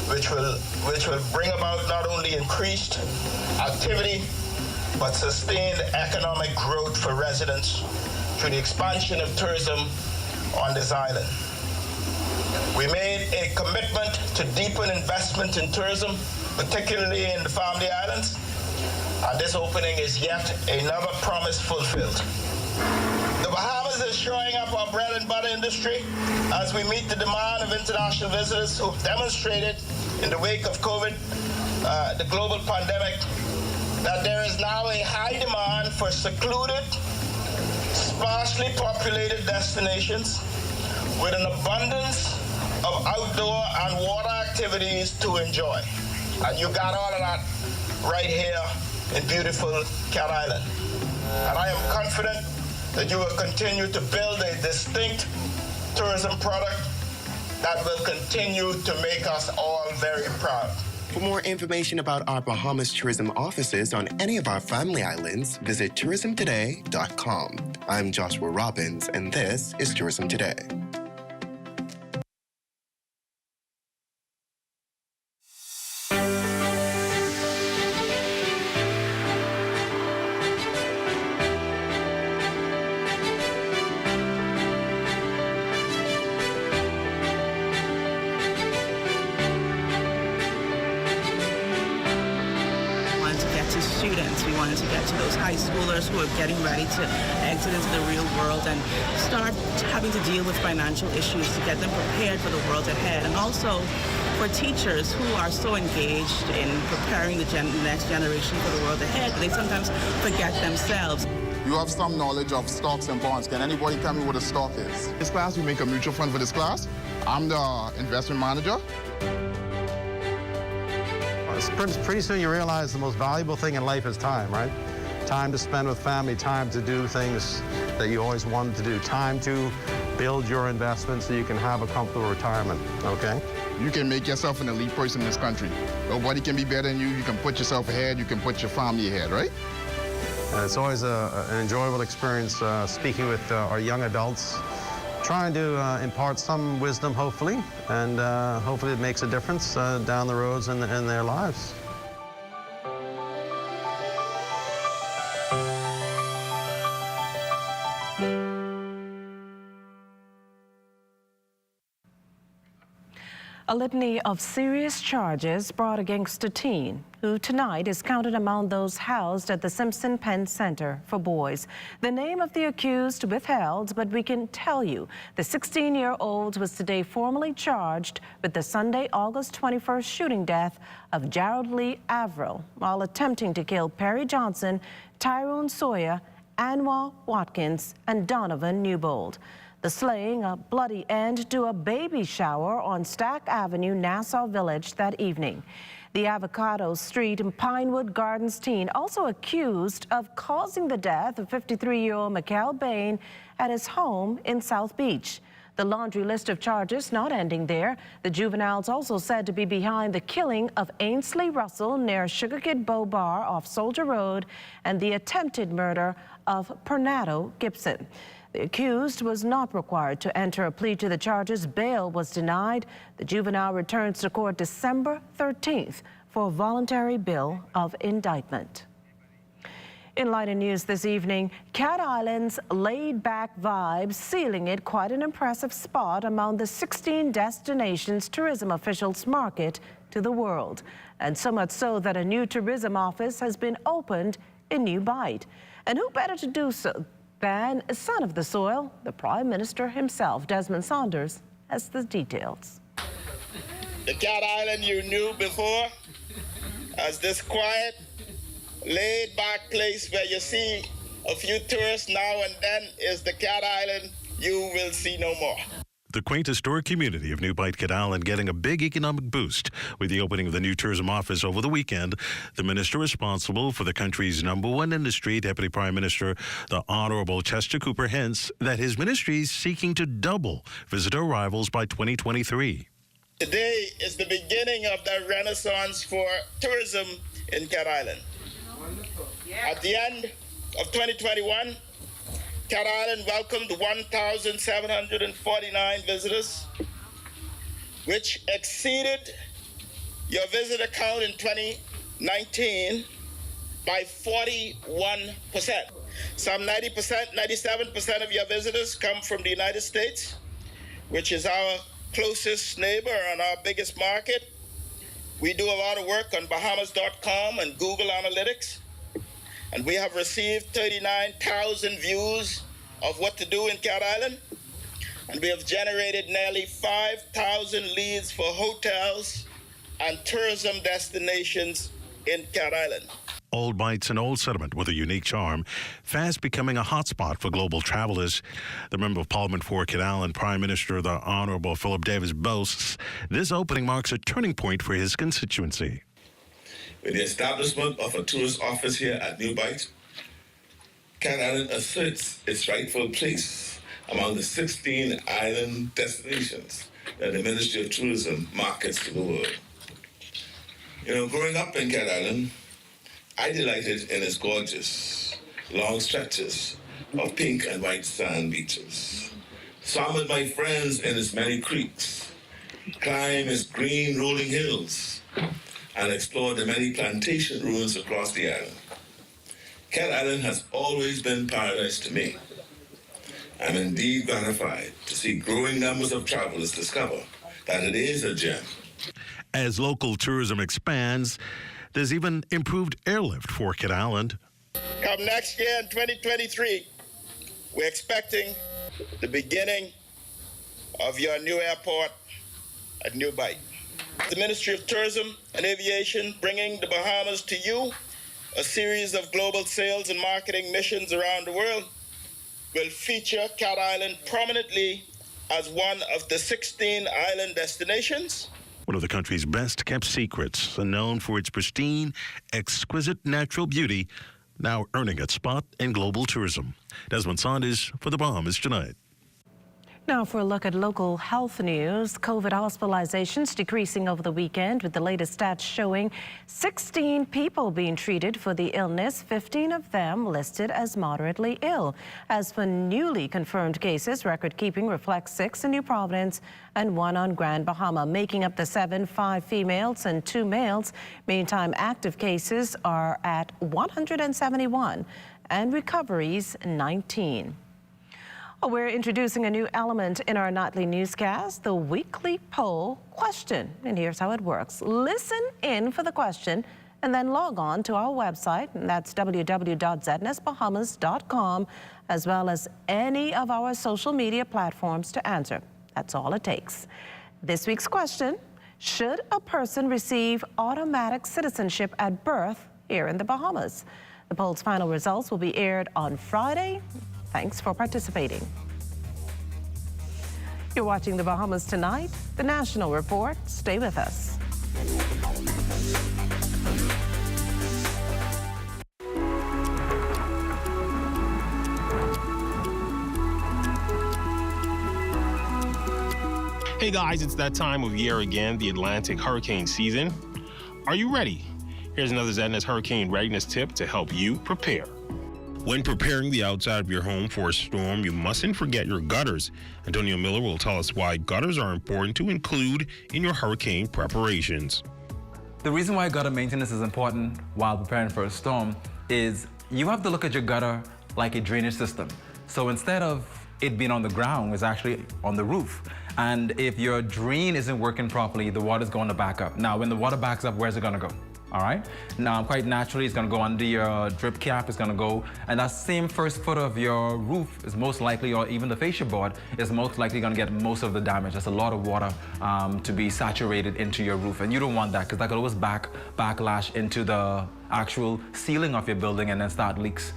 which will bring about not only increased activity, but sustained economic growth for residents through the expansion of tourism on this island. We made a commitment to deepen investment in tourism, particularly in the Family Islands, and this opening is yet another promise fulfilled. The Bahamas is shoring up our bread and butter industry as we meet the demand of international visitors who have demonstrated in the wake of COVID, the global pandemic, that there is now a high demand for secluded, sparsely populated destinations with an abundance of outdoor and water activities to enjoy. And you got all of that right here in beautiful Cat Island. And I am confident that you will continue to build a distinct tourism product that will continue to make us all very proud. For more information about our Bahamas tourism offices on any of our family islands, visit tourismtoday.com. I'm Joshua Robbins, and this is Tourism Today. We wanted to get to those high schoolers who are getting ready to exit into the real world and start having to deal with financial issues to get them prepared for the world ahead. And also for teachers who are so engaged in preparing the next generation for the world ahead, they sometimes forget themselves. You have some knowledge of stocks and bonds. Can anybody tell me what a stock is? This class, we make a mutual fund for this class. I'm the investment manager. Pretty soon you realize the most valuable thing in life is time, right? Time to spend with family, time to do things that you always wanted to do, time to build your investment so you can have a comfortable retirement, okay? You can make yourself an elite person in this country. Nobody can be better than you. You can put yourself ahead. You can put your family ahead, right? And it's always an enjoyable experience speaking with our young adults, trying to impart some wisdom, hopefully, and hopefully it makes a difference down the roads in their lives. A litany of serious charges brought against a teen who tonight is counted among those housed at the Simpson Penn Center for Boys. The name of the accused withheld, but we can tell you the 16-year-old was today formally charged with the Sunday, August 21st shooting death of Gerald Lee Averill while attempting to kill Perry Johnson, Tyrone Sawyer, Anwar Watkins, and Donovan Newbold. The slaying a bloody end to a baby shower on Stack Avenue, Nassau Village that evening. The Avocado Street and Pinewood Gardens teen also accused of causing the death of 53-year-old Mikhail Bain at his home in South Beach. The laundry list of charges not ending there. The juvenile's also said to be behind the killing of Ainsley Russell near Sugar Kid Bow Bar off Soldier Road and the attempted murder of Pernado Gibson. The accused was not required to enter a plea to the charges. Bail was denied. The juvenile returns to court December 13th for a voluntary bill of indictment. In lighter news this evening, Cat Island's laid-back vibes sealing it quite an impressive spot among the 16 destinations tourism officials market to the world. And so much so that a new tourism office has been opened in New Bight. And who better to do so than a son of the soil, the Prime Minister himself. Desmond Saunders has the details. The Cat Island you knew before as this quiet, laid-back place where you see a few tourists now and then is the Cat Island you will see no more. The quaint historic community of New Bight, Cat Island getting a big economic boost with the opening of the new tourism office over the weekend. The minister responsible for the country's #1 industry, Deputy Prime Minister, the Honorable Chester Cooper, hints that his ministry is seeking to double visitor arrivals by 2023. Today is the beginning of the renaissance for tourism in Cat Island. At the end of 2021, Cat Island welcomed 1,749 visitors, which exceeded your visitor count in 2019 by 41%. Some 90%, 97% of your visitors come from the United States, which is our closest neighbor and our biggest market. We do a lot of work on Bahamas.com and Google Analytics, and we have received 39,000 views of what to do in Cat Island, and we have generated nearly 5,000 leads for hotels and tourism destinations in Cat Island. Old Bites, an old settlement with a unique charm, fast becoming a hotspot for global travelers. The Member of Parliament for Cat Island, Prime Minister, the Honourable Philip Davis, boasts this opening marks a turning point for his constituency. With the establishment of a tourist office here at New Bight, Cat Island asserts its rightful place among the 16 island destinations that the Ministry of Tourism markets to the world. You know, growing up in Cat Island, I delighted in its gorgeous, long stretches of pink and white sand beaches. Swam with my friends in its many creeks, climbed its green rolling hills, and explored the many plantation ruins across the island. Cat Island has always been paradise to me. I'm indeed gratified to see growing numbers of travelers discover that it is a gem. As local tourism expands, there's even improved airlift for Cat Island. Come next year in 2023, we're expecting the beginning of your new airport at New Bight. The Ministry of Tourism and Aviation bringing the Bahamas to you, a series of global sales and marketing missions around the world, will feature Cat Island prominently as one of the 16 island destinations. One of the country's best kept secrets, and known for its pristine, exquisite natural beauty, now earning its spot in global tourism. Desmond Saunders for the Bahamas Tonight. Now for a look at local health news. COVID hospitalizations decreasing over the weekend, with the latest stats showing 16 people being treated for the illness, 15 of them listed as moderately ill. As for newly confirmed cases, record keeping reflects 6 in New Providence and 1 on Grand Bahama, making up the 7, 5 females and 2 males. Meantime, active cases are at 171 and recoveries 19. We're introducing a new element in our nightly newscast, the weekly poll question. And here's how it works. Listen in for the question and then log on to our website, and that's www.znesbahamas.com, as well as any of our social media platforms to answer. That's all it takes. This week's question: should a person receive automatic citizenship at birth here in the Bahamas? The poll's final results will be aired on Friday. Thanks for participating. You're watching the Bahamas Tonight, the National Report. Stay with us. Hey guys, it's that time of year again, the Atlantic hurricane season. Are you ready? Here's another ZNS hurricane readiness tip to help you prepare. When preparing the outside of your home for a storm, you mustn't forget your gutters. Antonio Miller will tell us why gutters are important to include in your hurricane preparations. The reason why gutter maintenance is important while preparing for a storm is you have to look at your gutter like a drainage system. So instead of it being on the ground, it's actually on the roof. And if your drain isn't working properly, the water's going to back up. Now, when the water backs up, where's it going to go? All right. Now, quite naturally, it's going to go under your drip cap. It's going to go, and that same first foot of your roof is most likely, or even the fascia board, is most likely going to get most of the damage. That's a lot of water to be saturated into your roof, and you don't want that, because that could always backlash into the actual ceiling of your building and then start leaks.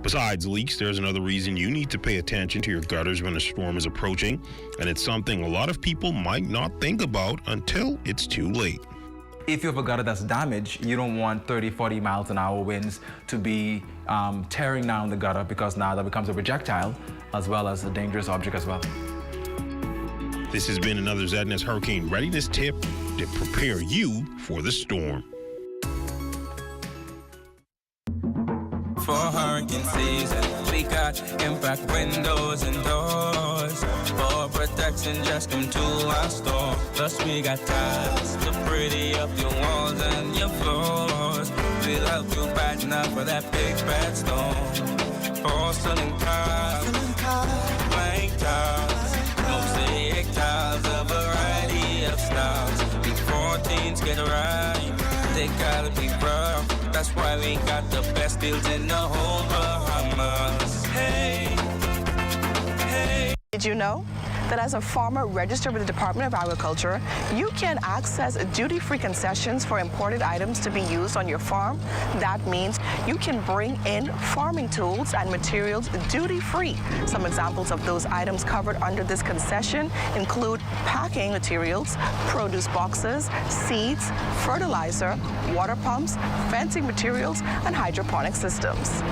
Besides leaks, there's another reason you need to pay attention to your gutters when a storm is approaching, and it's something a lot of people might not think about until it's too late. If you have a gutter that's damaged, you don't want 30, 40 miles an hour winds to be tearing down the gutter, because now that becomes a projectile as well as a dangerous object as well. This has been another ZNS Hurricane Readiness Tip to prepare you for the storm. For her hurricane season. We got impact windows and doors. For protection, just come to our store. Plus we got tiles to pretty up your walls and your floors. We'll help you brighten up for that big bad storm. Porcelain tiles, blank tiles, mosaic tiles, a variety of styles. These 14s get right, they gotta be rough. That's why we got the best deals in the whole Bahamas. Hey, hey. Did you know that as a farmer registered with the Department of Agriculture, you can access duty-free concessions for imported items to be used on your farm? That means you can bring in farming tools and materials duty-free. Some examples of those items covered under this concession include packing materials, produce boxes, seeds, fertilizer, water pumps, fencing materials, and hydroponic systems.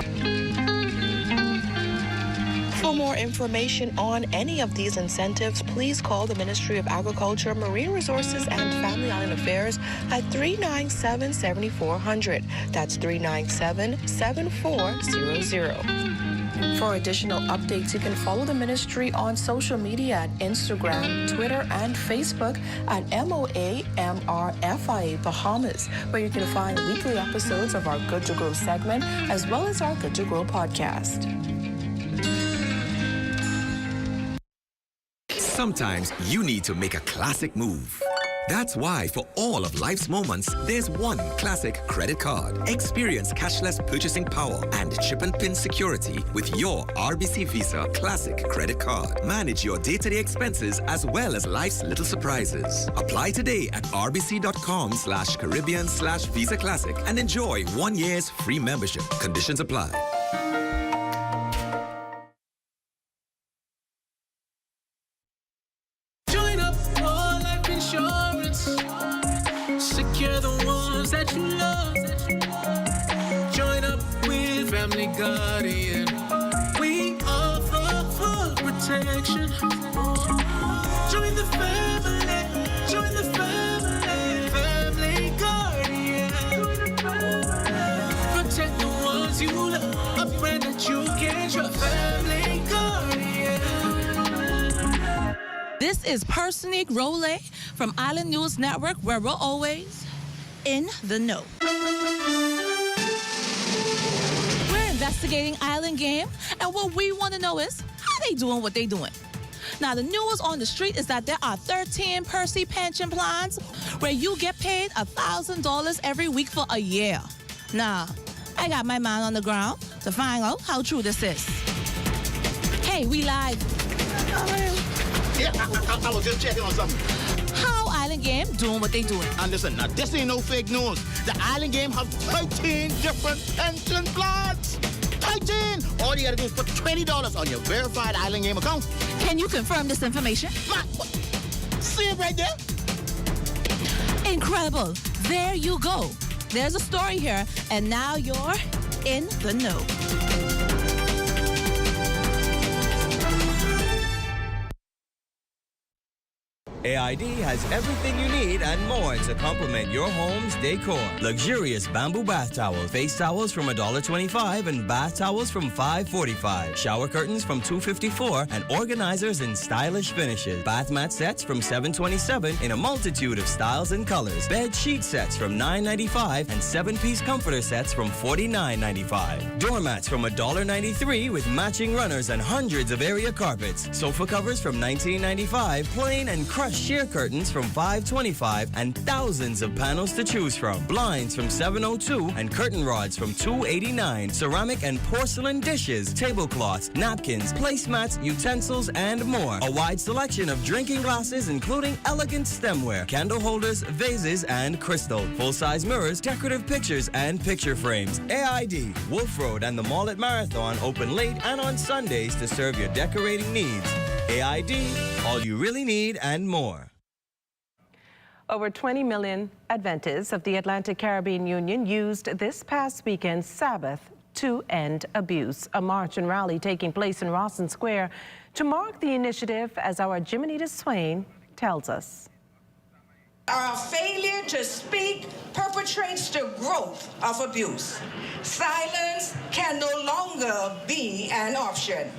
For more information on any of these incentives, please call the Ministry of Agriculture, Marine Resources, and Family Island Affairs at 397-7400. That's 397-7400. For additional updates, you can follow the ministry on social media at Instagram, Twitter, and Facebook at MOAMRFIA Bahamas, where you can find weekly episodes of our Good to Grow segment, as well as our Good to Grow podcast. Sometimes you need to make a classic move. That's why for all of life's moments, there's one classic credit card. Experience cashless purchasing power and chip and pin security with your RBC Visa Classic credit card. Manage your day-to-day expenses as well as life's little surprises. Apply today at rbc.com/Caribbean/Visa Classic and enjoy 1 year's free membership. Conditions apply. Secure the ones that you love. Join up with Family Guardian. We offer full protection. Join the family. Join the family. Family Guardian. Protect the ones you love. A friend that you can trust. Family Guardian. This is Personique Role from Island News Network, where we're always in the know. We're investigating Island Game, and what we want to know is how they doing what they doing. Now, the news on the street is that there are 13 Percy pension plans where you get paid $1,000 every week for a year. Now, I got my man on the ground to find out how true this is. Hey, we live. Yeah, I was just checking on something. How Island Game doing what they doing? And listen, now this ain't no fake news. The Island Game have 13 different pension plans. 13! All you gotta do is put $20 on your verified Island Game account. Can you confirm this information? See it right there? Incredible. There you go. There's a story here, and now you're in the know. AID has everything you need and more to complement your home's decor. Luxurious bamboo bath towels, face towels from $1.25 and bath towels from $5.45. Shower curtains from $2.54 and organizers in stylish finishes. Bath mat sets from $7.27 in a multitude of styles and colors. Bed sheet sets from $9.95 and 7-piece comforter sets from $49.95. Doormats from $1.93 with matching runners and hundreds of area carpets. Sofa covers from $19.95, plain and crushed sheer curtains from $5.25 and thousands of panels to choose from. Blinds from $7.02 and curtain rods from $2.89. Ceramic and porcelain dishes, tablecloths, napkins, placemats, utensils, and more. A wide selection of drinking glasses, including elegant stemware, candle holders, vases, and crystal. Full-size mirrors, decorative pictures, and picture frames. AID, Wolf Road, and the Mall at Marathon open late and on Sundays to serve your decorating needs. AID, all you really need and more. Over 20 million Adventists of the Atlantic Caribbean Union used this past weekend's Sabbath to end abuse. A march and rally taking place in Rawson Square to mark the initiative, as our Jimenita Swain tells us. Our failure to speak perpetrates the growth of abuse. Silence can no longer be an option.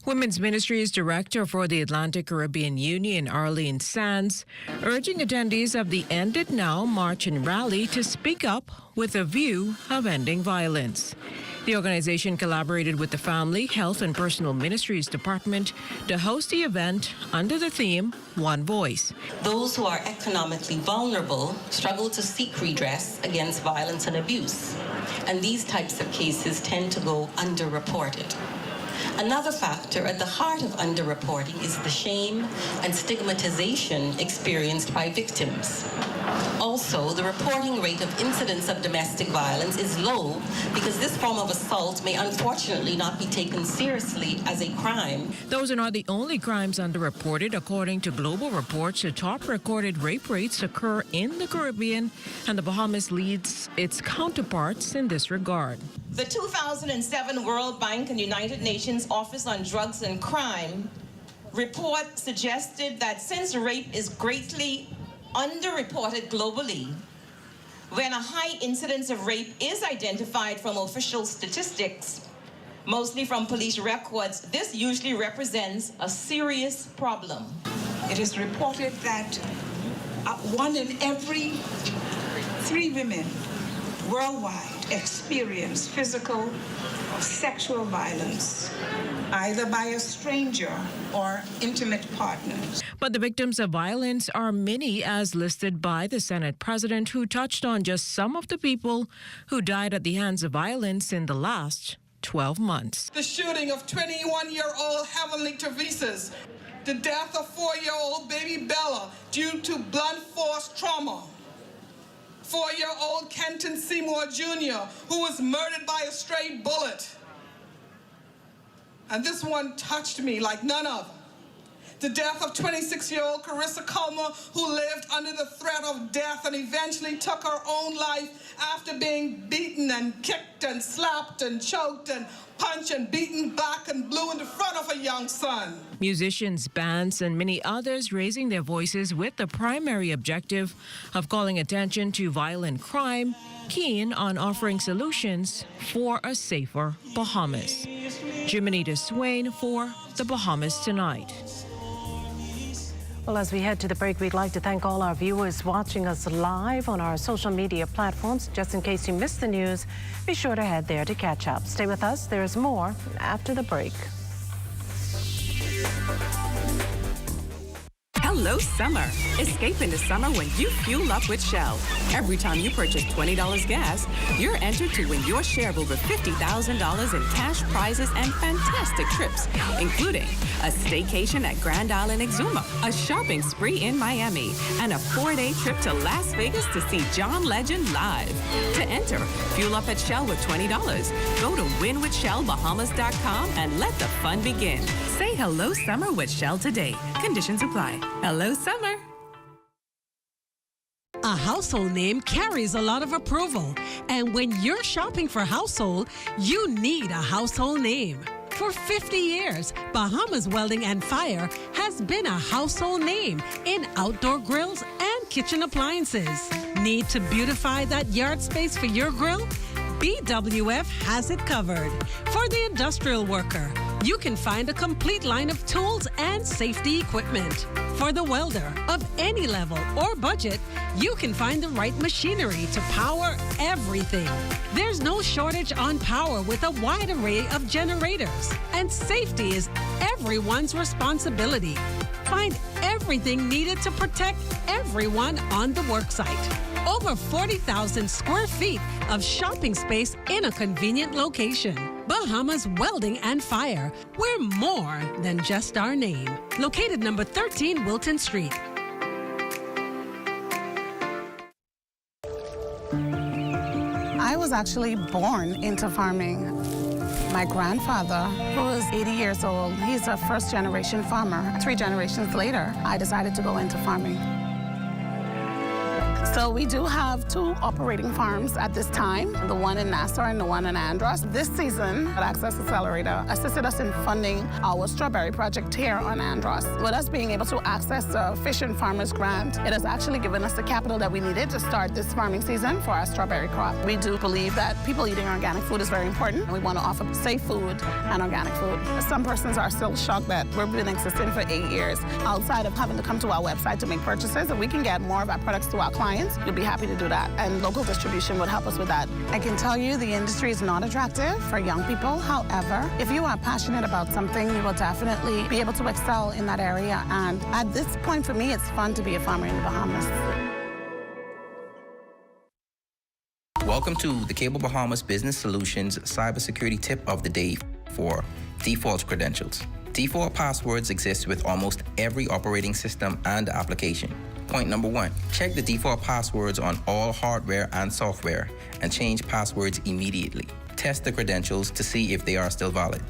Women's Ministries Director for the Atlantic Caribbean Union, Arlene Sands, urging attendees of the End It Now March and Rally to speak up with a view of ending violence. The organization collaborated with the Family, Health and Personal Ministries Department to host the event under the theme, One Voice. Those who are economically vulnerable struggle to seek redress against violence and abuse, and these types of cases tend to go underreported. Another factor at the heart of underreporting is the shame and stigmatization experienced by victims. Also, the reporting rate of incidents of domestic violence is low because this form of assault may unfortunately not be taken seriously as a crime. Those are not the only crimes underreported. According to global reports, the top recorded rape rates occur in the Caribbean, and the Bahamas leads its counterparts in this regard. The 2007 World Bank and United Nations Office on Drugs and Crime report suggested that since rape is greatly underreported globally, when a high incidence of rape is identified from official statistics, mostly from police records, this usually represents a serious problem. It is reported that 1 in every 3 women worldwide experience physical or sexual violence, either by a stranger or intimate partners. But the victims of violence are many, as listed by the Senate President, who touched on just some of the people who died at the hands of violence in the last 12 months. The shooting of 21-year-old Heavenly Teresa's, the death of 4-year-old baby Bella due to blunt force trauma, 4-year-old Kenton Seymour Jr., who was murdered by a stray bullet. And this one touched me like none other. The death of 26-year-old Carissa Comer, who lived under the threat of death and eventually took her own life after being beaten and kicked and slapped and choked and punched and beaten back and blue in the front of a young son. Musicians, bands, and many others raising their voices with the primary objective of calling attention to violent crime, keen on offering solutions for a safer Bahamas. Jiminita Swain for The Bahamas Tonight. Well, as we head to the break, we'd like to thank all our viewers watching us live on our social media platforms. Just in case you missed the news, be sure to head there to catch up. Stay with us. There's more after the break. Hello, summer. Escape into summer when you fuel up with Shell. Every time you purchase $20 gas, you're entered to win your share of over $50,000 in cash prizes and fantastic trips, including a staycation at Grand Island Exuma, a shopping spree in Miami, and a 4-day trip to Las Vegas to see John Legend live. To enter, fuel up at Shell with $20. Go to winwithshellbahamas.com and let the fun begin. Say hello, summer with Shell today. Conditions apply. Hello, summer. A household name carries a lot of approval. And when you're shopping for household, you need a household name. For 50 years, Bahamas Welding and Fire has been a household name in outdoor grills and kitchen appliances. Need to beautify that yard space for your grill? BWF has it covered. For the industrial worker, you can find a complete line of tools and safety equipment. For the welder of any level or budget, you can find the right machinery to power everything. There's no shortage on power with a wide array of generators. And safety is everyone's responsibility. Find everything needed to protect everyone on the worksite. Over 40,000 square feet of shopping space in a convenient location. Bahamas Welding and Fire. We're more than just our name. Located number 13 Wilton Street. I was actually born into farming. My grandfather, who was 80 years old, he's a first-generation farmer. 3 generations later, I decided to go into farming. So we do have 2 operating farms at this time, the one in Nassau and the one in Andros. This season, Access Accelerator assisted us in funding our strawberry project here on Andros. With us being able to access the Fish and Farmers Grant, it has actually given us the capital that we needed to start this farming season for our strawberry crop. We do believe that people eating organic food is very important. We want to offer safe food and organic food. Some persons are still shocked that we've been existing for 8 years. Outside of having to come to our website to make purchases, if we can get more of our products to our clients, we'll be happy to do that. And local distribution would help us with that. I can tell you the industry is not attractive for young people. However, if you are passionate about something, you will definitely be able to excel in that area. And at this point for me, it's fun to be a farmer in the Bahamas. Welcome to the Cable Bahamas Business Solutions Cybersecurity Tip of the Day for default credentials. Default passwords exist with almost every operating system and application. Point number 1, check the default passwords on all hardware and software and change passwords immediately. Test the credentials to see if they are still valid.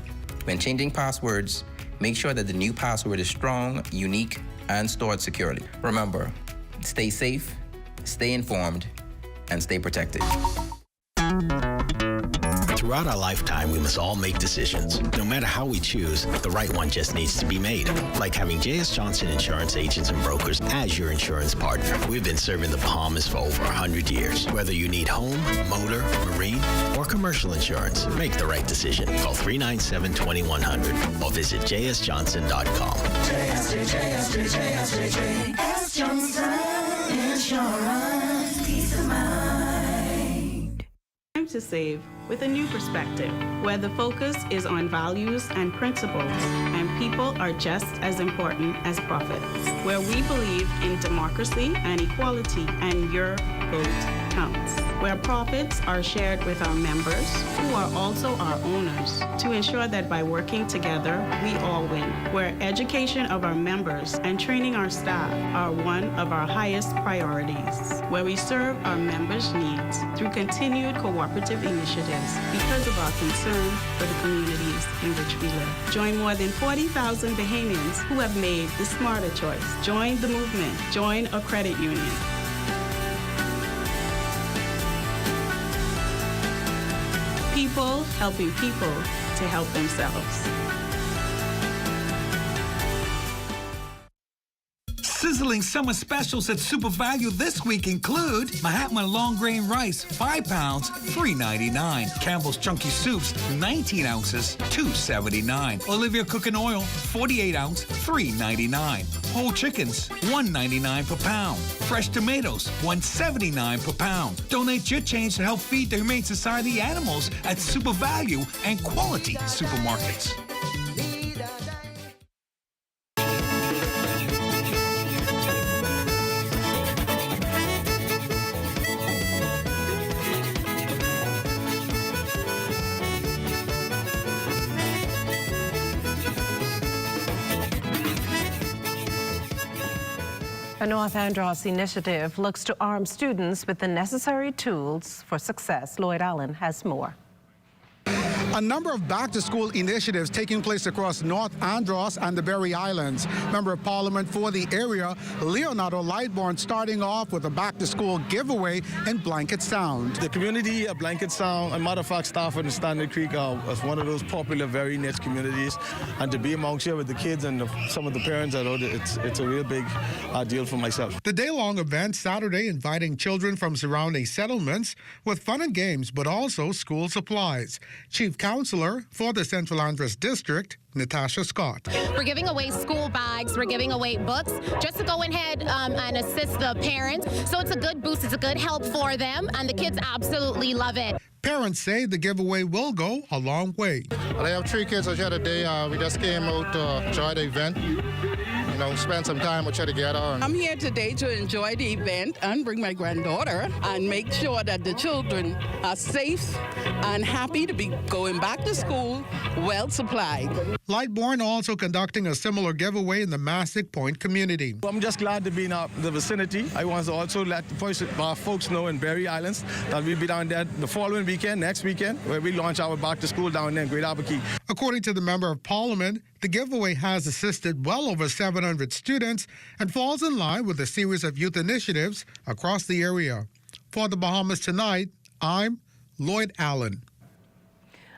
When changing passwords, make sure that the new password is strong, unique, and stored securely. Remember, stay safe, stay informed, and stay protected. Throughout our lifetime, we must all make decisions. No matter how we choose, the right one just needs to be made. Like having J.S. Johnson Insurance Agents and Brokers as your insurance partner. We've been serving the Bahamas for over 100 years. Whether you need home, motor, marine, or commercial insurance, make the right decision. Call 397-2100 or visit jsjohnson.com. JS Johnson Insurance. Peace of mind. Time to save with a new perspective, where the focus is on values and principles, and people are just as important as profits, where we believe in democracy and equality, and your vote counts, where profits are shared with our members, who are also our owners, to ensure that by working together, we all win, where education of our members and training our staff are one of our highest priorities, where we serve our members' needs through continued cooperative initiatives because of our concern for the communities in which we live. Join more than 40,000 Bahamians who have made the smarter choice. Join the movement. Join a credit union. People helping people to help themselves. Sizzling summer specials at Super Value this week include Mahatma long grain rice, 5 pounds, $3.99. Campbell's Chunky Soups, 19 ounces, $2.79. Olivia Cooking Oil, 48 ounce, $3.99. Whole chickens, $1.99 per pound. Fresh tomatoes, $1.79 per pound. Donate your change to help feed the Humane Society animals at Super Value and quality supermarkets. A North Andros initiative looks to arm students with the necessary tools for success. Lloyd Allen has more. A number of back-to-school initiatives taking place across North Andros and the Berry Islands. Member of Parliament for the area, Leonardo Lightbourne, starting off with a back-to-school giveaway in Blanket Sound. The community at Blanket Sound, and matter of fact, Stafford and Standard Creek is one of those popular, very niche communities. And to be amongst here with the kids and some of the parents, I know that it's a real big deal for myself. The day-long event Saturday inviting children from surrounding settlements with fun and games, but also school supplies. Chief Counselor for the Central Andros District, Natasha Scott. We're giving away school bags, we're giving away books, just to go ahead and assist the parents. So it's a good boost, it's a good help for them, and the kids absolutely love it. Parents say the giveaway will go a long way. I have 3 kids here today. We just came out to enjoy the event. You know, spend some time with you together. I'm here today to enjoy the event and bring my granddaughter and make sure that the children are safe and happy to be going back to school, well supplied. Lightbourne also conducting a similar giveaway in the Mastic Point community. I'm just glad to be in the vicinity. I want to also let our folks know in Berry Islands that we'll be down there the following weekend, next weekend, where we launch our back to school down there in Great Albuquerque. According to the Member of Parliament, the giveaway has assisted well over 700 students and falls in line with a series of youth initiatives across the area. For the Bahamas Tonight, I'm Lloyd Allen.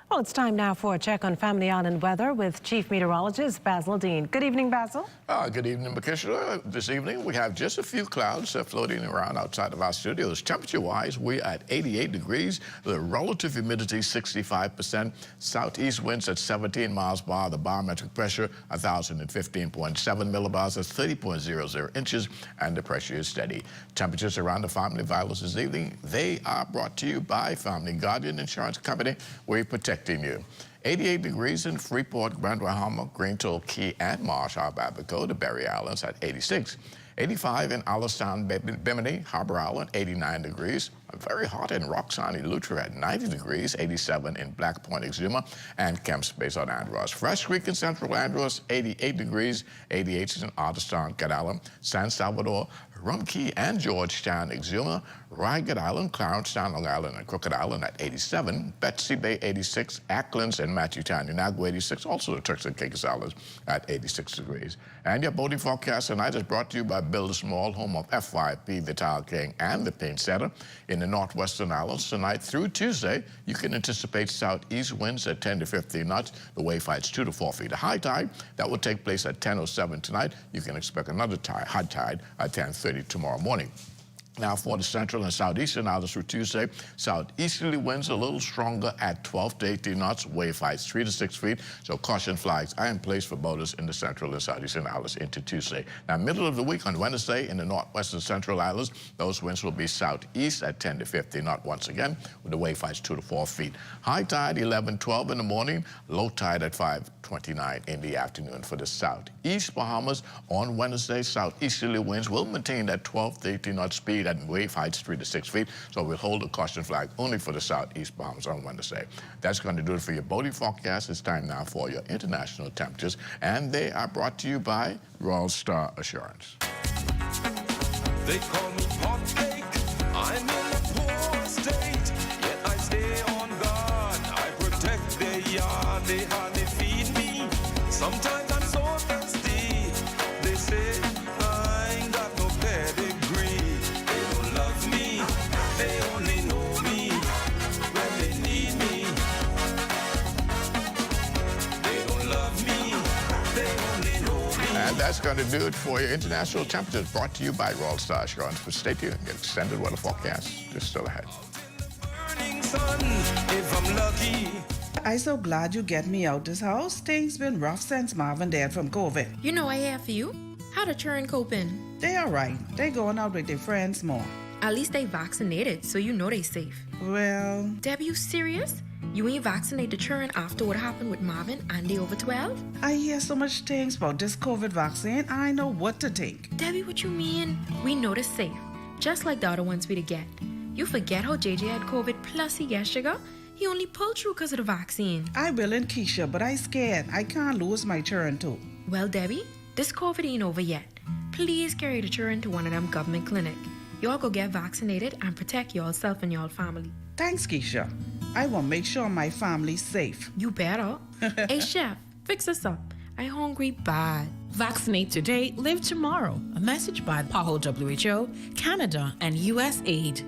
Well, it's time now for a check on Family Island weather with Chief Meteorologist Basil Dean. Good evening, Basil. Good evening, Makisha. This evening we have just a few clouds floating around outside of our studios. Temperature-wise, we're at 88 degrees. The relative humidity 65%. Southeast winds at 17 miles per hour. The barometric pressure 1,015.7 millibars. That's 30.00 inches, and the pressure is steady. Temperatures around the family violence this evening, they are brought to you by Family Guardian Insurance Company. We protecting you. 88 degrees in Freeport, Grand Bahama, Greentown, Key, and Marsh, Abaco, the Berry Islands at 86. 85 in Alistown, Bimini, Harbor Island, 89 degrees. Very hot in Roxanne, Eleuthera at 90 degrees, 87 in Black Point, Exuma, and Kemps Base on Andros. Fresh Creek in Central Andros, 88 degrees, 88 in Artiston, Island, San Salvador, Rum Key, and Georgetown, Exuma, Ragged Island, Clarencetown, Long Island, and Crooked Island at 87, Betsy Bay 86, Acklands and Matthewtown, Inagua 86, also the Turks and Caicos Islands at 86 degrees. And your boating forecast tonight is brought to you by Builders Mall, home of FYP, the Tile King, and the Paint Center. In the northwestern islands tonight through Tuesday, you can anticipate southeast winds at 10 to 15 knots. The wave heights 2 to 4 feet. A high tide that will take place at 10:07 tonight. You can expect another high tide at 10:30 tomorrow morning. Now for the central and southeastern islands for Tuesday, southeasterly winds a little stronger at 12 to 18 knots, wave heights 3 to 6 feet. So caution flags are in place for boaters in the central and southeastern islands into Tuesday. Now middle of the week on Wednesday in the northwestern central islands, those winds will be southeast at 10 to 15 knots once again with the wave heights 2 to 4 feet. High tide 11:12 in the morning, low tide at 5:29 in the afternoon for the southeast Bahamas. On Wednesday, southeasterly winds will maintain that 12 to 18 knot speed and wave heights 3 to 6 feet. So we'll hold a caution flag only for the southeast Bahamas on Wednesday. That's going to do it for your boating forecast. It's time now for your international temperatures, and they are brought to you by Royal Star Assurance. They call me hot cake. I'm in a poor state, yet I stay on guard. I protect their yard. They hardly feed me. Sometimes I'm so thirsty. They say I ain't got no pedigree. They don't love me. They only know me when they need me. They don't love me. They only know me. And that's going to do it for your international temperatures, brought to you by Royal Star Assurance. But stay tuned. Get extended weather forecast just still ahead. Burning sun, if I'm lucky. I'm so glad you get me out this house. Things been rough since Marvin died from COVID. You know I have for you. How the children coping? They all right. They going out with their friends more. At least they vaccinated, so you know they safe. Well... Debbie, you serious? You ain't vaccinate the children after what happened with Marvin and they over 12? I hear so much things about this COVID vaccine, I know what to think. Debbie, what you mean? We know they're safe, just like the other ones we to get. You forget how JJ had COVID plus he got sugar? He only pulled through because of the vaccine. I willing, Keisha, but I scared. I can't lose my children too. Well, Debbie, this COVID ain't over yet. Please carry the children to one of them government clinic. Y'all go get vaccinated and protect yourself and your family. Thanks, Keisha. I will make sure my family's safe. You better. Hey, chef, fix us up. I hungry bad. Vaccinate today, live tomorrow. A message by PAHO WHO, Canada, and USAID.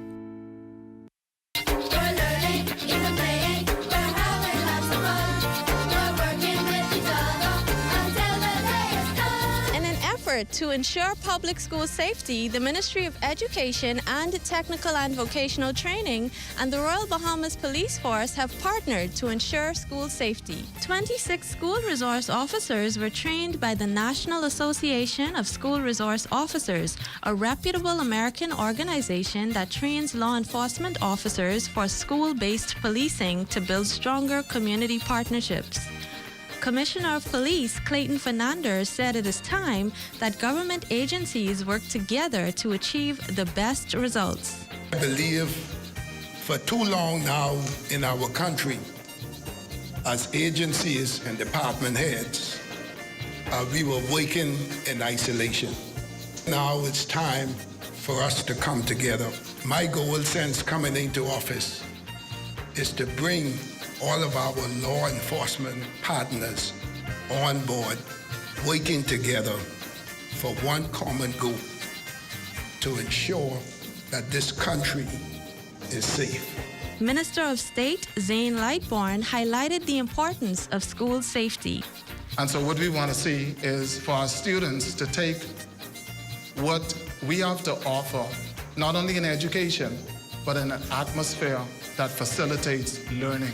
To ensure public school safety, the Ministry of Education and Technical and Vocational Training and the Royal Bahamas Police Force have partnered to ensure school safety. 26 school resource officers were trained by the National Association of School Resource Officers, a reputable American organization that trains law enforcement officers for school-based policing to build stronger community partnerships. Commissioner of Police Clayton Fernandez said it is time that government agencies work together to achieve the best results. I believe for too long now in our country, as agencies and department heads, we were working in isolation. Now it's time for us to come together. My goal since coming into office is to bring all of our law enforcement partners on board, working together for one common goal, to ensure that this country is safe. Minister of State Zane Lightbourne highlighted the importance of school safety. And so what we want to see is for our students to take what we have to offer, not only in education, but in an atmosphere that facilitates learning.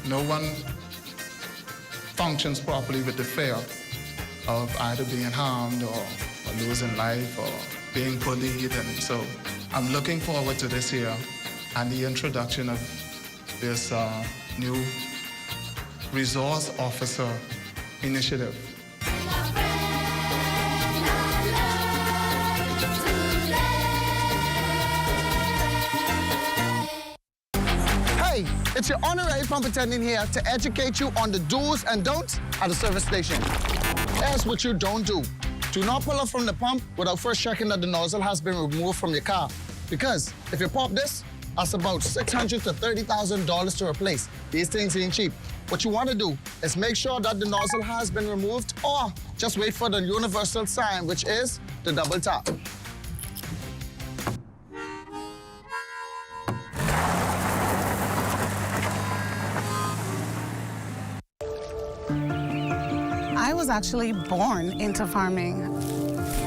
No one functions properly with the fear of either being harmed or losing life or being bullied. And so I'm looking forward to this year and the introduction of this new resource officer initiative. Hey, it's your honorary pump attendant here to educate you on the do's and don'ts at the service station. Here's what you don't do. Do not pull up from the pump without first checking that the nozzle has been removed from your car. Because if you pop this, that's about $600,000 to $30,000 to replace. These things ain't cheap. What you want to do is make sure that the nozzle has been removed, or just wait for the universal sign, which is the double tap. I was actually born into farming.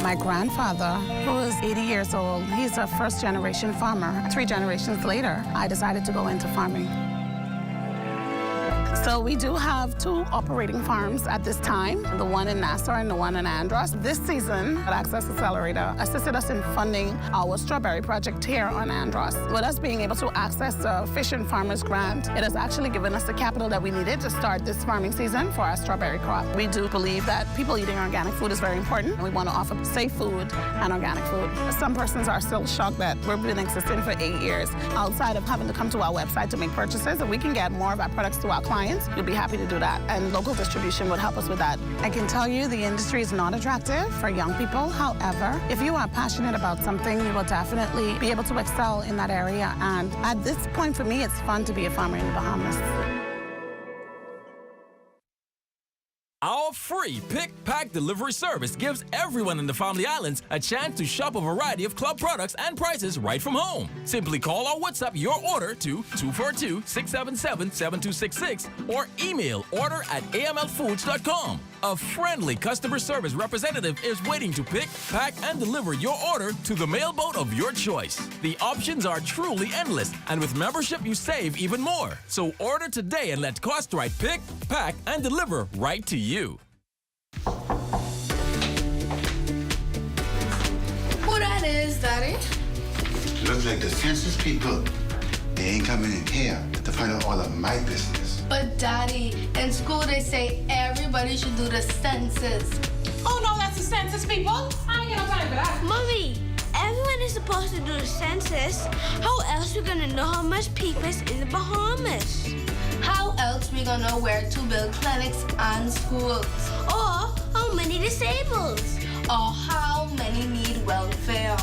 My grandfather, who is 80 years old, he's a first-generation farmer. 3 generations later, I decided to go into farming. So we do have 2 operating farms at this time, the one in Nassau and the one in Andros. This season, Access Accelerator assisted us in funding our strawberry project here on Andros. With us being able to access the Fish and Farmers Grant, it has actually given us the capital that we needed to start this farming season for our strawberry crop. We do believe that people eating organic food is very important. We want to offer safe food and organic food. Some persons are still shocked that we've been existing for 8 years. Outside of having to come to our website to make purchases, if we can get more of our products to our clients, we'd be happy to do that, and local distribution would help us with that. I can tell you the industry is not attractive for young people. However, if you are passionate about something, you will definitely be able to excel in that area. And at this point, for me, it's fun to be a farmer in the Bahamas. Our free pick, pack, delivery service gives everyone in the Family Islands a chance to shop a variety of club products and prices right from home. Simply call or WhatsApp your order to 242-677-7266 or email order@amlfoods.com. A friendly customer service representative is waiting to pick, pack, and deliver your order to the mailboat of your choice. The options are truly endless, and with membership, you save even more. So order today and let CostRite pick, pack, and deliver right to you. Who that is, Daddy? Looks like the census people. They ain't coming in here to find out all of my business. But Daddy, in school they say everybody should do the census. Oh no, that's the census people. I ain't got no time for that. Mommy, everyone is supposed to do the census. How else we gonna know how much people is in the Bahamas? How else we gonna know where to build clinics and schools? Or how many disabled? Or how many need welfare?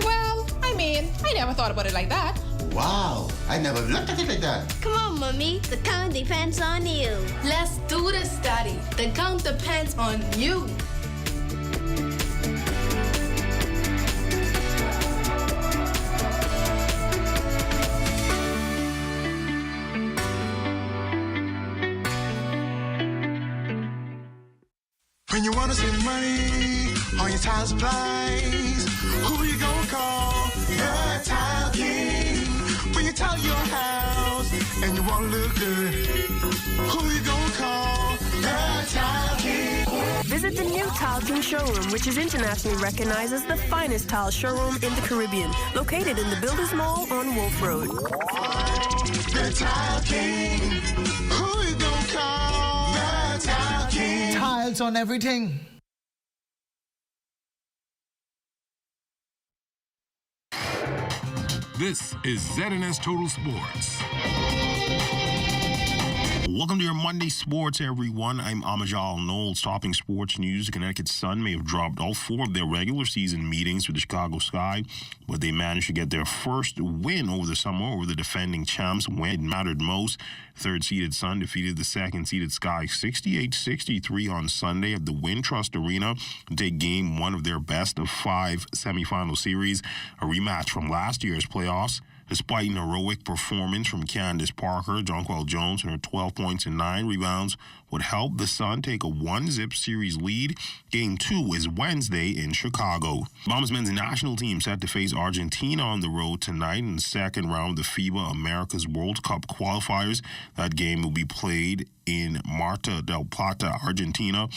Well, I mean, I never thought about it like that. Wow, I never looked at it like that. Come on, Mommy. The count depends on you. Let's do this, Daddy. The count depends on you. When you wanna save money on your tile supplies, who you gonna call? The Tile King. When you tile your house and you wanna look good, who you gonna call? The Tile King. Visit the new Tile King showroom, which is internationally recognized as the finest tile showroom in the Caribbean, located in the Builders Mall on Wolf Road. The Tile King. Who you gonna call? The Tile King. Tiles on everything. This is ZNS Total Sports. Welcome to your Monday Sports, everyone. I'm Amajal Knowles. Topping sports news, the Connecticut Sun may have dropped all 4 of their regular season meetings with the Chicago Sky, but they managed to get their first win over the summer over the defending champs when it mattered most. Third-seeded Sun defeated the second-seeded Sky 68-63 on Sunday at the Wintrust Arena to take game 1 of their best of 5 semifinal series, a rematch from last year's playoffs. Despite an heroic performance from Candace Parker, Jonquel Jones and her 12 points and 9 rebounds would help the Sun take a 1-zip series lead. Game 2 is Wednesday in Chicago. Bahamas men's national team set to face Argentina on the road tonight in the second round of the FIBA America's World Cup qualifiers. That game will be played in Mar del Plata, Argentina.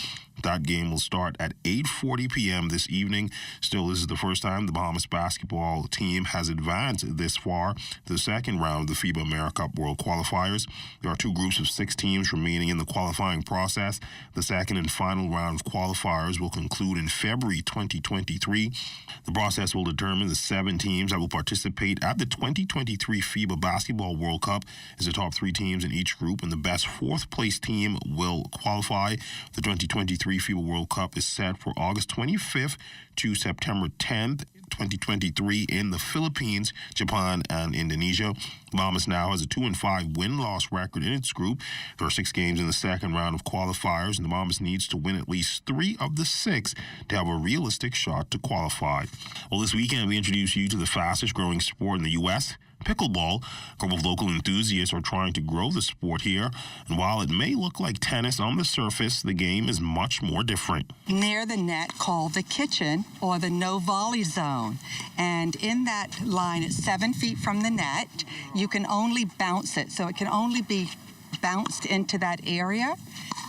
That game will start at 8:40 p.m. this evening. Still, this is the first time the Bahamas basketball team has advanced this far to the second round of the FIBA America Cup World Qualifiers. There are 2 groups of 6 teams remaining in the qualifying process. The second and final round of qualifiers will conclude in February 2023. The process will determine the 7 teams that will participate at the 2023 FIBA Basketball World Cup as the top 3 teams in each group, and the best 4th place team will qualify. The 2023 FIBA World Cup is set for August 25th to September 10th, 2023 in the Philippines, Japan, and Indonesia. Bahamas now has a 2-5 win-loss record in its group. There are 6 games in the second round of qualifiers, and the Bahamas needs to win at least 3 of the 6 to have a realistic shot to qualify. Well, this weekend we introduce you to the fastest-growing sport in the U.S., pickleball. A group of local enthusiasts are trying to grow the sport here, and while it may look like tennis on the surface, the game is much more different. Near the net called the kitchen or the no volley zone, and in that line it's 7 feet from the net. You can only bounce it, so it can only be bounced into that area,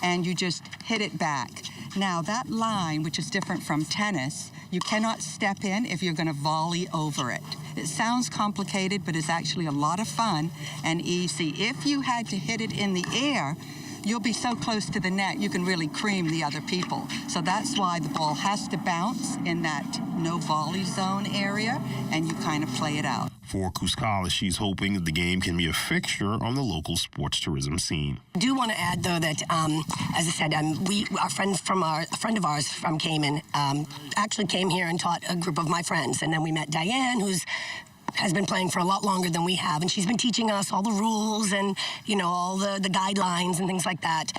and you just hit it back. Now that line, which is different from tennis, you cannot step in if you're going to volley over it. It sounds complicated, but it's actually a lot of fun and easy. If you had to hit it in the air, you'll be so close to the net, you can really cream the other people. So that's why the ball has to bounce in that no volley zone area, and you kind of play it out. For Cuscala, she's hoping that the game can be a fixture on the local sports tourism scene. I do want to add, though, that as I said, a friend of ours from Cayman actually came here and taught a group of my friends, and then we met Diane, has been playing for a lot longer than we have, and she's been teaching us all the rules and, you know, all the guidelines and things like that.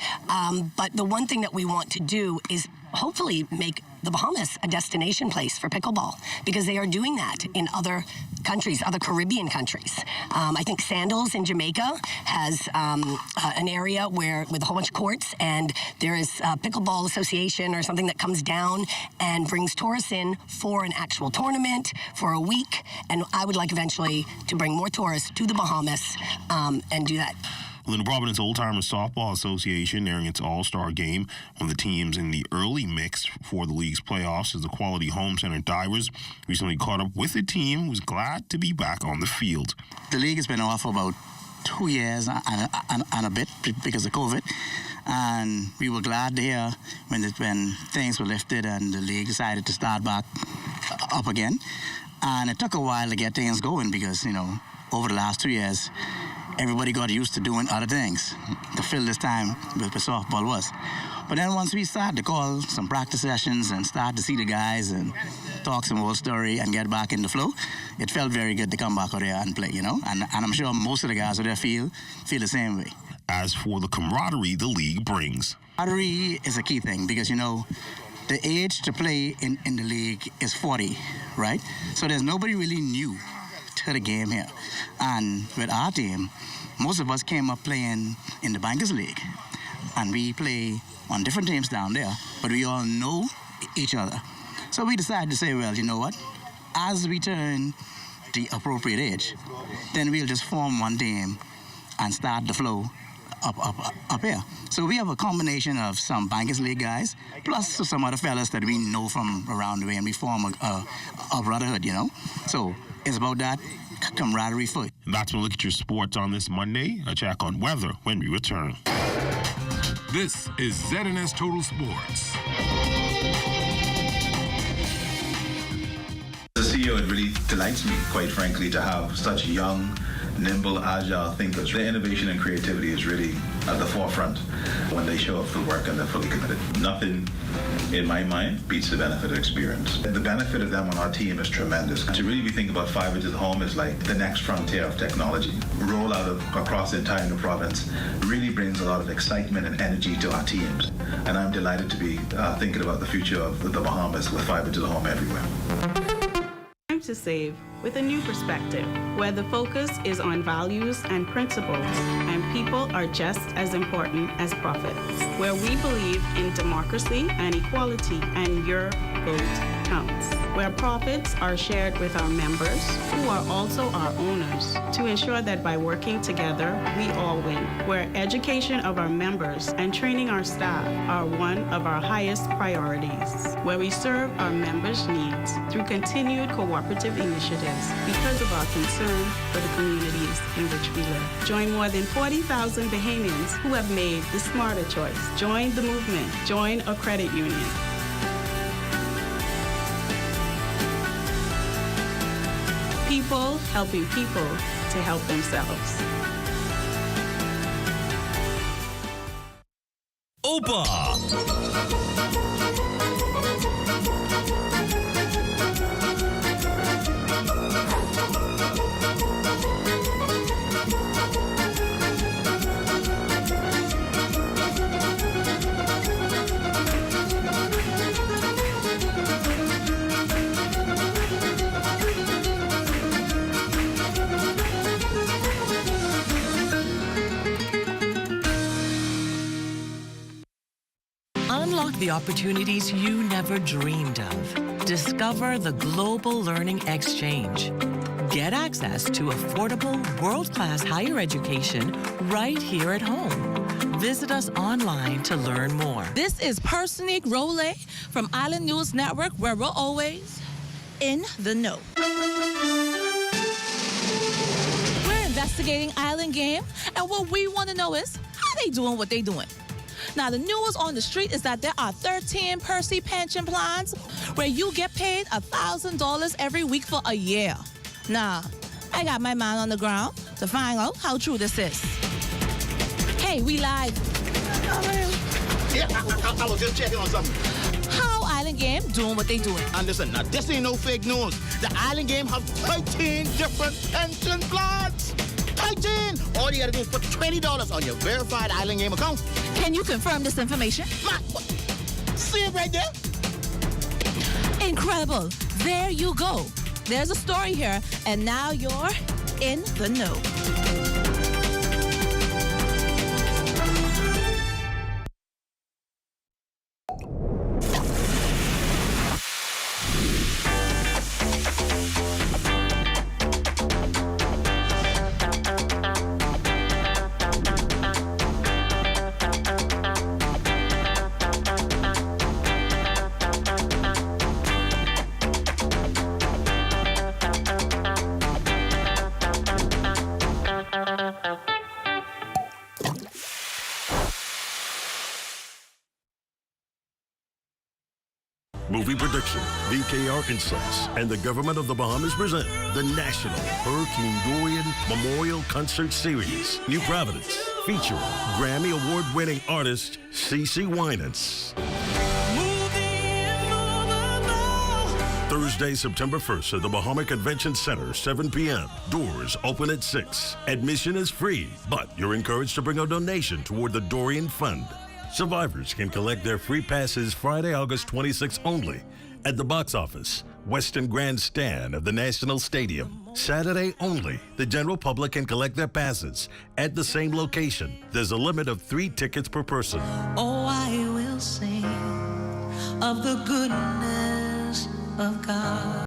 But the one thing that we want to do is hopefully make the Bahamas a destination place for pickleball, because they are doing that in other countries, other Caribbean countries. I think Sandals in Jamaica has an area with a whole bunch of courts, and there is a pickleball association or something that comes down and brings tourists in for an actual tournament for a week. And I would like eventually to bring more tourists to the Bahamas and do that. Well, the Providence Old Timers Softball Association airing its all-star game. One of the teams in the early mix for the league's playoffs is the Quality Home Center Divers. Recently caught up with a team who's glad to be back on the field. The league has been off for about 2 years and a bit because of COVID. And we were glad to hear when things were lifted and the league decided to start back up again. And it took a while to get things going because, you know, over the last 2 years, everybody got used to doing other things to fill this time with softball was. But then once we started to call some practice sessions and start to see the guys and talk some old story and get back in the flow, it felt very good to come back out there and play, you know. And I'm sure most of the guys out there feel the same way. As for the camaraderie the league brings. Camaraderie is a key thing because, you know, the age to play in the league is 40, right? So there's nobody really new to the game here. And with our team, most of us came up playing in the Bankers League. And we play on different teams down there, but we all know each other. So we decided to say, well, you know what? As we turn the appropriate age, then we'll just form one team and start the flow up here. So we have a combination of some Bankers League guys, plus some other fellas that we know from around the way, and we form a brotherhood, you know? So it's about that camaraderie foot. That's when we look at your sports on this Monday. A check on weather when we return. This is ZNS Total Sports. As a CEO, it really delights me, quite frankly, to have such young nimble, agile thinkers. Their innovation and creativity is really at the forefront when they show up for work and they're fully committed. Nothing, in my mind, beats the benefit of experience. The benefit of them on our team is tremendous. To really be thinking about fiber to the home is like the next frontier of technology. Rollout across the entire new province really brings a lot of excitement and energy to our teams. And I'm delighted to be thinking about the future of the Bahamas with fiber to the home everywhere. Time to save with a new perspective, where the focus is on values and principles, and people are just as important as profits, where we believe in democracy and equality, and your vote counts, where profits are shared with our members, who are also our owners, to ensure that by working together, we all win, where education of our members and training our staff are one of our highest priorities, where we serve our members' needs through continued cooperative initiatives because of our concern for the communities in which we live. Join more than 40,000 Bahamians who have made the smarter choice. Join the movement. Join a credit union. People helping people to help themselves. Opa! Unlock the opportunities you never dreamed of. Discover the Global Learning Exchange. Get access to affordable, world-class higher education right here at home. Visit us online to learn more. This is Personique Role from Island News Network, where we're always in the know. We're investigating Island Game, and what we want to know is how they doing what they doing. Now, the news on the street is that there are 13 Percy pension plans where you get paid $1,000 every week for a year. Now, I got my man on the ground to find out how true this is. Hey, we live. Yeah, I was just checking on something. How Island Game doing what they doing? And listen, now this ain't no fake news. The Island Game have 13 different pension plans. 13! All you gotta do is put $20 on your verified Island Game account. Can you confirm this information? See it right there? Incredible. There you go. There's a story here, and now you're in the know. Movie Production, VKR Insights, and the Government of the Bahamas present the National Hurricane Dorian Memorial Concert Series, New Providence, featuring Grammy Award-winning artist CeCe Winans. Thursday, September 1st at the Bahama Convention Center, 7 p.m. Doors open at 6. Admission is free, but you're encouraged to bring a donation toward the Dorian Fund. Survivors can collect their free passes Friday, August 26th only at the box office, Western Grandstand of the National Stadium. Saturday only, the general public can collect their passes at the same location. There's a limit of 3 tickets per person. Oh, I will sing of the goodness of God.